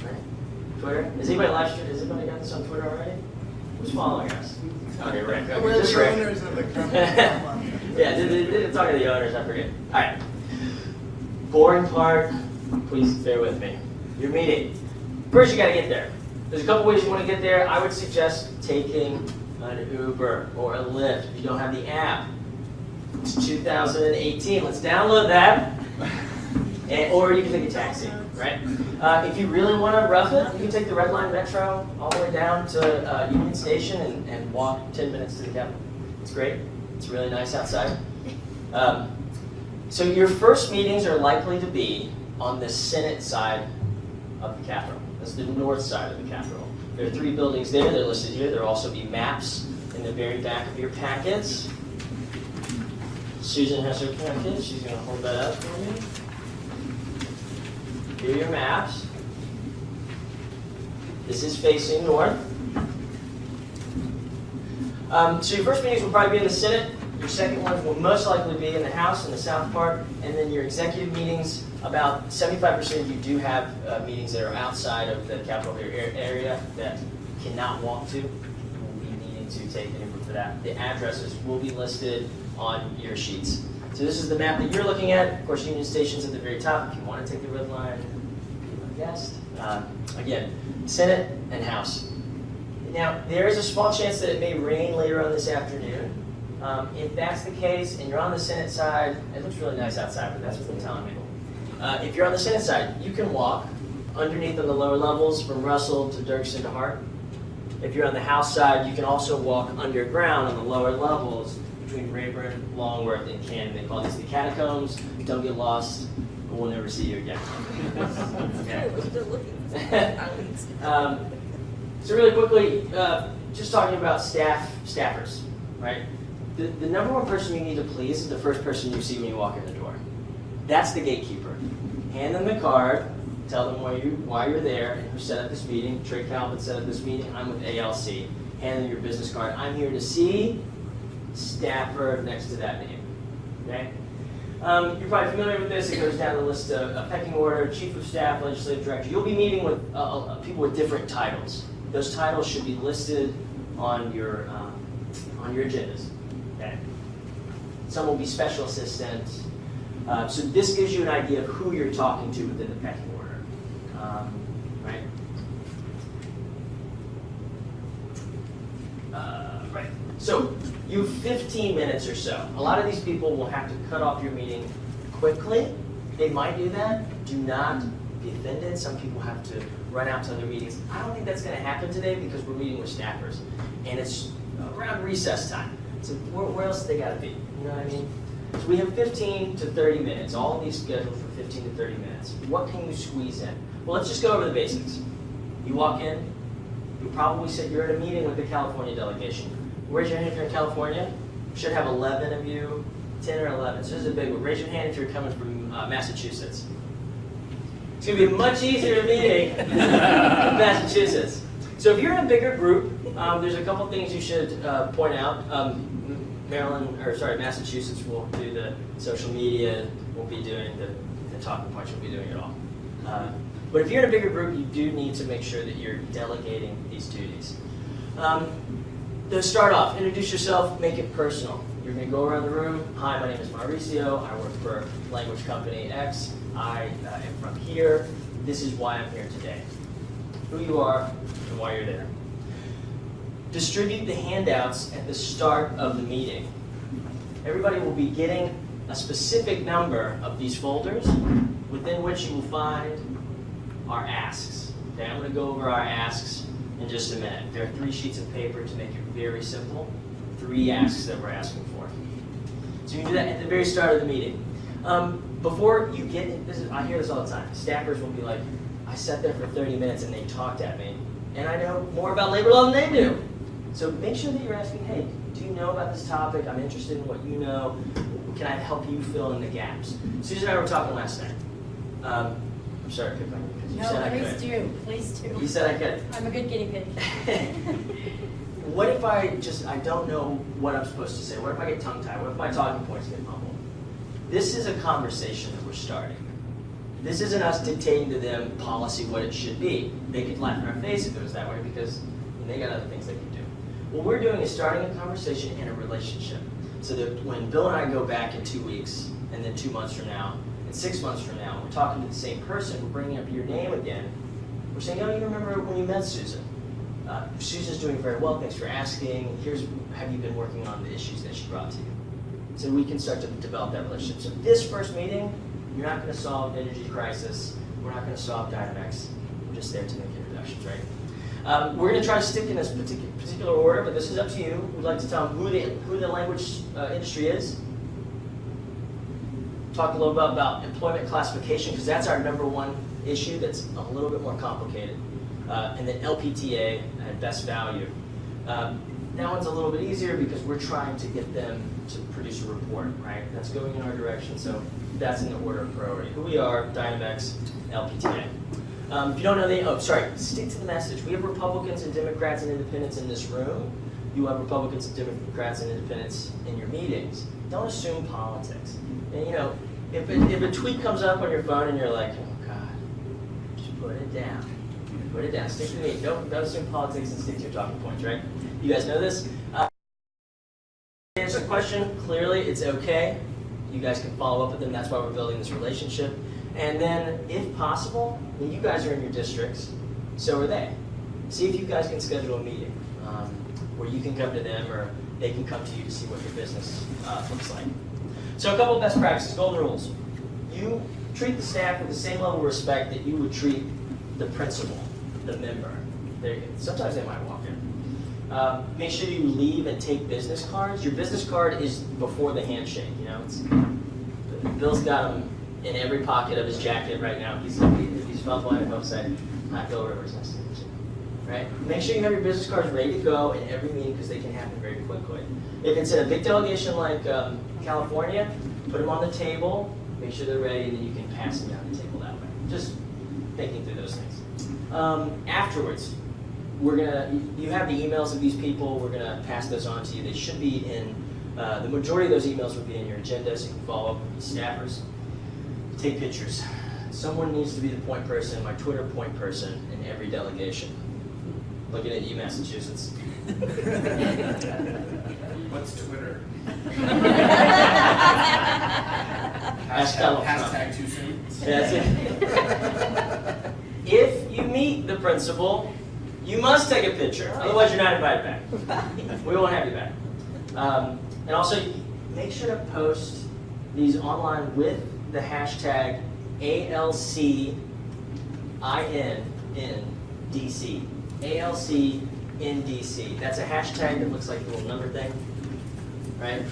Right? Twitter? Is anybody live streaming? Has anybody got this on Twitter already? Who's following us? Okay, right. Okay, We're just the right. owners of the company. Yeah, talk to the owners, I forget. All right. Boring part, please bear with me. Your meeting. First, you got to get there. There's a couple ways you want to get there. I would suggest taking an Uber or a Lyft if you don't have the app. It's 2018. Let's download that. or you can take a taxi, right? If you really want to rough it, you can take the Red Line Metro all the way down to Union Station and walk 10 minutes to the Capitol. It's great. It's really nice outside. So your first meetings are likely to be on the Senate side of the Capitol. That's the north side of the Capitol. There are 3 buildings there. They're listed here. There will also be maps in the very back of your packets. Susan has her packet. She's going to hold that up for me. Here are your maps. This is facing north. So your first meetings will probably be in the Senate. Your second ones will most likely be in the House in the south part. And then your executive meetings, about 75% of you do have meetings that are outside of the Capitol area that cannot walk to. We'll be needing to take an input for that. The addresses will be listed on your sheets. So this is the map that you're looking at. Of course, Union Station's at the very top. If you want to take the Red Line, be my guest. Again, Senate and House. Now, there is a small chance that it may rain later on this afternoon. If that's the case, and you're on the Senate side, it looks really nice outside, but that's what they're telling me. If you're on the Senate side, you can walk underneath on the lower levels from Russell to Dirksen to Hart. If you're on the House side, you can also walk underground on the lower levels between Rayburn, Longworth, and Canton. They call these the catacombs. Don't get lost, but we'll never see you again. So really quickly, just talking about staffers, right? The number one person you need to please is the first person you see when you walk in the door. That's the gatekeeper. Hand them the card, tell them why you're there, and who set up this meeting. Trey Calvin set up this meeting. I'm with ALC. Hand them your business card. I'm here to see staffer next to that name. Okay? You're probably familiar with this. It goes down the list of pecking order, chief of staff, legislative director. You'll be meeting with people with different titles. Those titles should be listed on your agendas. Okay? Some will be special assistants. So this gives you an idea of who you're talking to within the pecking order. Right? Right. So you have 15 minutes or so. A lot of these people will have to cut off your meeting quickly. They might do that. Do not be offended. Some people have to run out to other meetings. I don't think that's going to happen today because we're meeting with staffers. And it's around recess time. So where else do they got to be? You know what I mean? So we have 15 to 30 minutes. All of these scheduled for 15 to 30 minutes. What can you squeeze in? Well, let's just go over the basics. You walk in. You probably said you're at a meeting with the California delegation. Raise your hand if you're in California. We should have 11 of you, 10 or 11. So this is a big one. Raise your hand if you're coming from Massachusetts. It's going to be a much easier meeting in Massachusetts. So if you're in a bigger group, there's a couple things you should point out. Massachusetts will do the social media, we'll be doing the talking points, we'll be doing it all. But if you're in a bigger group, you do need to make sure that you're delegating these duties. To start off, introduce yourself, make it personal. You're going to go around the room. Hi, my name is Mauricio. I work for language company X. I am from here. This is why I'm here today. Who you are and why you're there. Distribute the handouts at the start of the meeting. Everybody will be getting a specific number of these folders within which you will find our asks. Okay, I'm going to go over our asks in just a minute. There are 3 sheets of paper to make it very simple. 3 asks that we're asking for. So you can do that at the very start of the meeting. Before you get in, I hear this all the time. Staffers will be like, I sat there for 30 minutes and they talked at me, and I know more about labor law than they do. So make sure that you're asking, hey, do you know about this topic? I'm interested in what you know. Can I help you fill in the gaps? Susan and I were talking last night. I'm sorry to pick on you because you said I could. No, please do. You said I could. I'm a good guinea pig. What if I don't know what I'm supposed to say? What if I get tongue-tied? What if my talking points get mumbled? This is a conversation that we're starting. This isn't us dictating to them policy what it should be. They could laugh in our face if it was that way because they got other things they can do. What we're doing is starting a conversation and a relationship so that when Bill and I go back in 2 weeks and then 2 months from now and 6 months from now, we're talking to the same person, we're bringing up your name again. We're saying, oh, you remember when you met Susan? Susan's doing very well, thanks for asking. Have you been working on the issues that she brought to you? So we can start to develop that relationship. So this first meeting, You're not going to solve energy crisis. We're not going to solve Dynamex. We're just there to make introductions, right? We're going to try to stick in this particular order, but this is up to you. We'd like to tell them who the language industry is. Talk a little bit about employment classification, because that's our #1 issue that's a little bit more complicated. And then LPTA at best value. That one's a little bit easier because we're trying to get them to produce a report, right? That's going in our direction, so that's in the order of priority. Who we are, Dynamex, LPTA. If you don't know stick to the message. We have Republicans and Democrats and Independents in this room. You have Republicans and Democrats and Independents in your meetings. Don't assume politics. And you know, if a tweet comes up on your phone and you're like, oh God, just put it down. Put it down. Stick to me. Don't assume politics and stick to your talking points, right? You guys know this? Answer the question clearly. It's okay. You guys can follow up with them. That's why we're building this relationship. And then, if possible, when you guys are in your districts, so are they. See if you guys can schedule a meeting where you can come to them or they can come to you to see what your business looks like. So a couple of best practices, golden rules. You treat the staff with the same level of respect that you would treat the principal, the member. Sometimes they might walk in. Make sure you leave and take business cards. Your business card is before the handshake. You know, Bill's got them in every pocket of his jacket right now. If he's felt blind, he'll say, "Hi, Bill Rivers, nice to meet you." Right? Make sure you have your business cards ready to go in every meeting because they can happen very quickly. If it's in a big delegation like California, put them on the table. Make sure they're ready, and then you can pass them down the table that way. Just thinking through those things. Afterwards, you have the emails of these people. We're gonna pass those on to you. They should be in. The majority of those emails will be in your agenda, so you can follow up with these staffers. Take pictures. Someone needs to be the point person, my Twitter point person in every delegation. Looking at you, Massachusetts. What's Twitter? Hashtag too soon. That's it. If you meet the principal, you must take a picture. Otherwise, you're not invited back. We won't have you back. And also, make sure to post these online with the hashtag ALC in DC. ALC in DC. That's a hashtag that looks like a little number thing, right?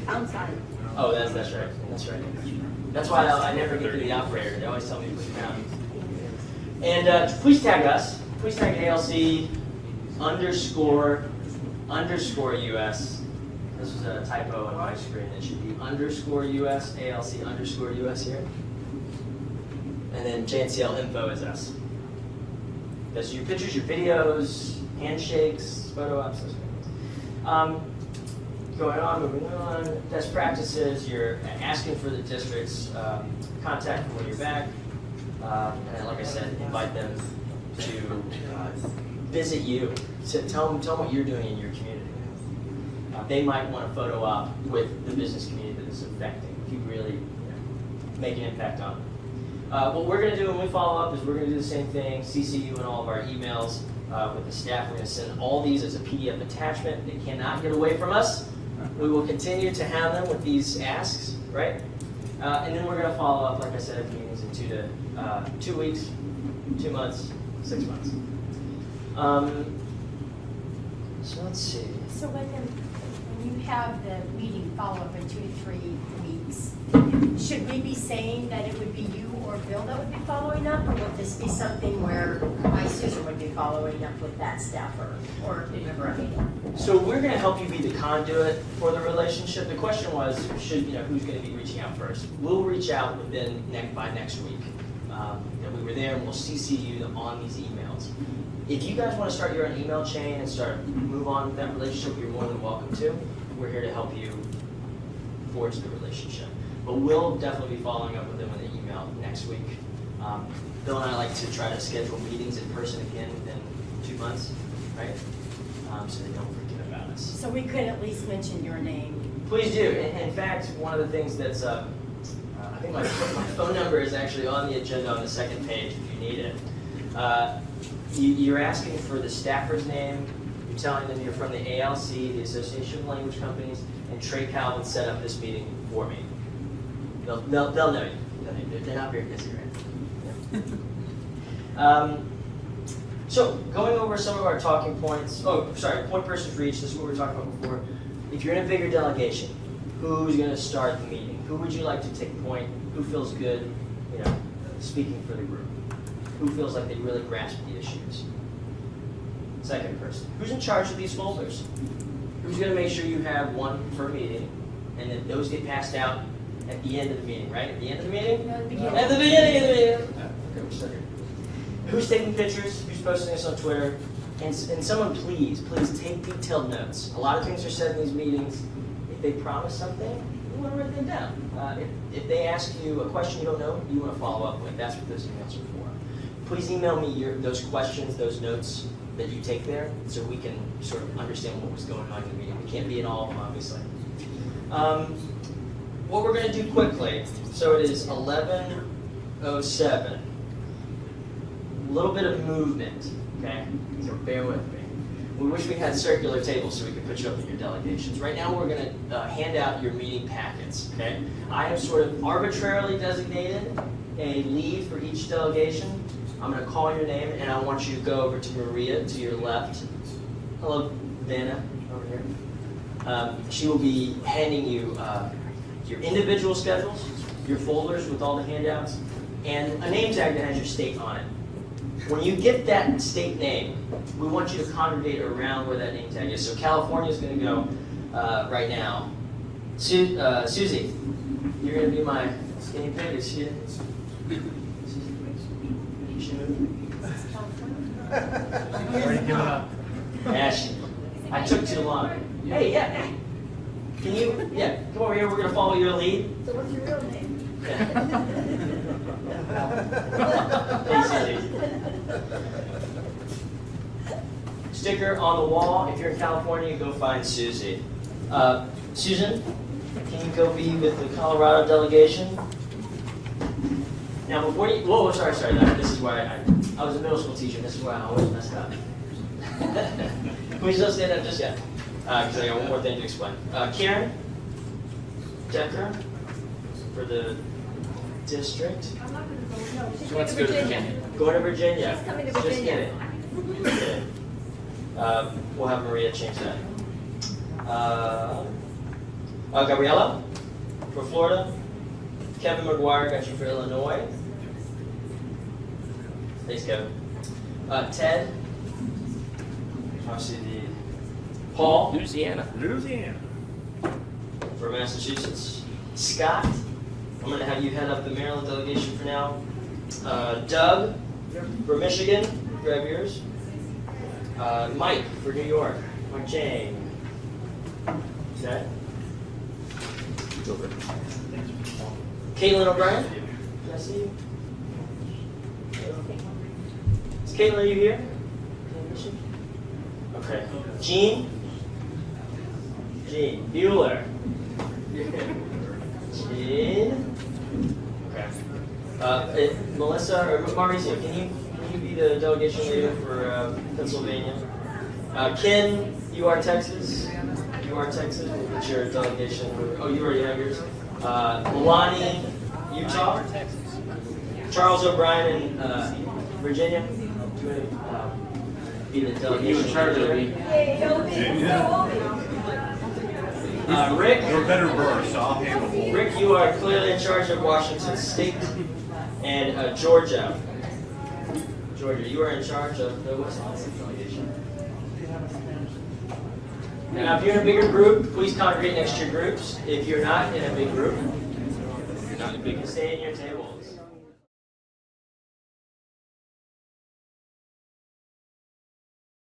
Pound sign. Oh, that's right. That's right. That's why I never get to the operator. They always tell me to put it down. And please tag us. Please tag ALC _ US. This was a typo on my screen. It should be _US, ALC _ US here. And then JNCL info is us. That's your pictures, your videos, handshakes, photo ops, those kind of things. Moving on. Best practices, you're asking for the district's contact when you're back. And then, like I said, invite them to visit you. So tell them what you're doing in your community. They might want to photo op with the business community that is affecting, if you really make an impact on them. What we're going to do when we follow up is we're going to do the same thing, CC you in all of our emails with the staff. We're going to send all these as a PDF attachment. They cannot get away from us. We will continue to have them with these asks, right? And then we're going to follow up, like I said, at meetings in 2 weeks, 2 months, 6 months. So let's see. So when you have the meeting follow-up in 2 to 3 weeks, should we be saying that it would be you or Bill that would be following up, or would this be something where my Susan would be following up with that staffer or whoever I mean? So we're going to help you be the conduit for the relationship. The question was, who's going to be reaching out first? We'll reach out by next week. That we were there, and we'll CC you on these emails. If you guys want to start your own email chain and move on with that relationship, you're more than welcome to. We're here to help you forge the relationship. But we'll definitely be following up with them in the email next week. Bill and I like to try to schedule meetings in person again within 2 months, right? So they don't forget about us. So we could at least mention your name. Please do. In fact, one of the things that's, I think my phone number is actually on the agenda on the second page if you need it. You're asking for the staffer's name. You're telling them you're from the ALC, the Association of Language Companies, and Trey Calvin set up this meeting for me. They'll know you. They're not very busy, right? Yeah. So, going over some of our talking points. Oh, sorry, point person for each. This is what we were talking about before. If you're in a bigger delegation, who's going to start the meeting? Who would you like to take point? Who feels good, speaking for the group? Who feels like they really grasp the issues? Second person. Who's in charge of these folders? Who's going to make sure you have one per meeting, and that those get passed out at the end of the meeting, right? At the end of the meeting? No, at the beginning. At the beginning of the meeting. Okay, we're still here. Who's taking pictures? Who's posting this on Twitter? And someone, please take detailed notes. A lot of things are said in these meetings. If they promise something, you want to write them down. If they ask you a question you don't know, you want to follow up with. That's what those emails are for. Please email me those questions, those notes that you take there, so we can sort of understand what was going on in the meeting. We can't be in all of them, obviously. What we're going to do quickly, so it is 11:07. A little bit of movement, okay? So bear with me. We wish we had circular tables so we could put you up in your delegations. Right now we're going to hand out your meeting packets, okay? I have sort of arbitrarily designated a lead for each delegation. I'm going to call your name, and I want you to go over to Maria, to your left. Hello, Vanna, over here. She will be handing you your individual schedules, your folders with all the handouts, and a name tag that has your state on it. When you get that state name, we want you to congregate around where that name tag is. So California is going to go right now. Susie, you're going to be my guinea pig. Is she? Already given up. Ashley, I took too long. Hey, yeah. Can you? Yeah, come over here. We're going to follow your lead. So what's your real name? Sticker on the wall. If you're in California, go find Susie. Susan, can you go be with the Colorado delegation? Now, before you, whoa, sorry. This is why I was a middle school teacher. This is why I always messed up. Can we still stand up just yet? Because I got one more thing to explain. Karen Decker for the district. I'm not going to go. No, she's She wants to go to Virginia. Going to Virginia. She's coming to Just Virginia. kidding. We'll have Maria change that. Gabriella for Florida. Kevin McGuire got you for Illinois. Thanks, Kevin. Ted. Obviously the Paul. Louisiana. For Massachusetts. Scott. I'm going to have you head up the Maryland delegation for now. Doug for Michigan. Grab yours. Mike for New York. Mike Jane. Okay. Caitlin O'Brien. Can I see you? Caitlin, are you here? Okay. Jean Bueller. Jean. Okay. Melissa or Mauricio, can you be the delegation leader for Pennsylvania? Ken, you are Texas. We'll put your delegation. Oh, you already have yours. Milani, Utah. Charles O'Brien in Virginia. Do you want to be the delegation? You in charge of me. Rick. You're better versed, so I'll handle. Rick, you are clearly in charge of Washington State and Georgia. Georgia, you are in charge of the Wisconsin delegation. Now, if you're in a bigger group, please congregate next to your groups. If you're not in a big group, stay in your tables.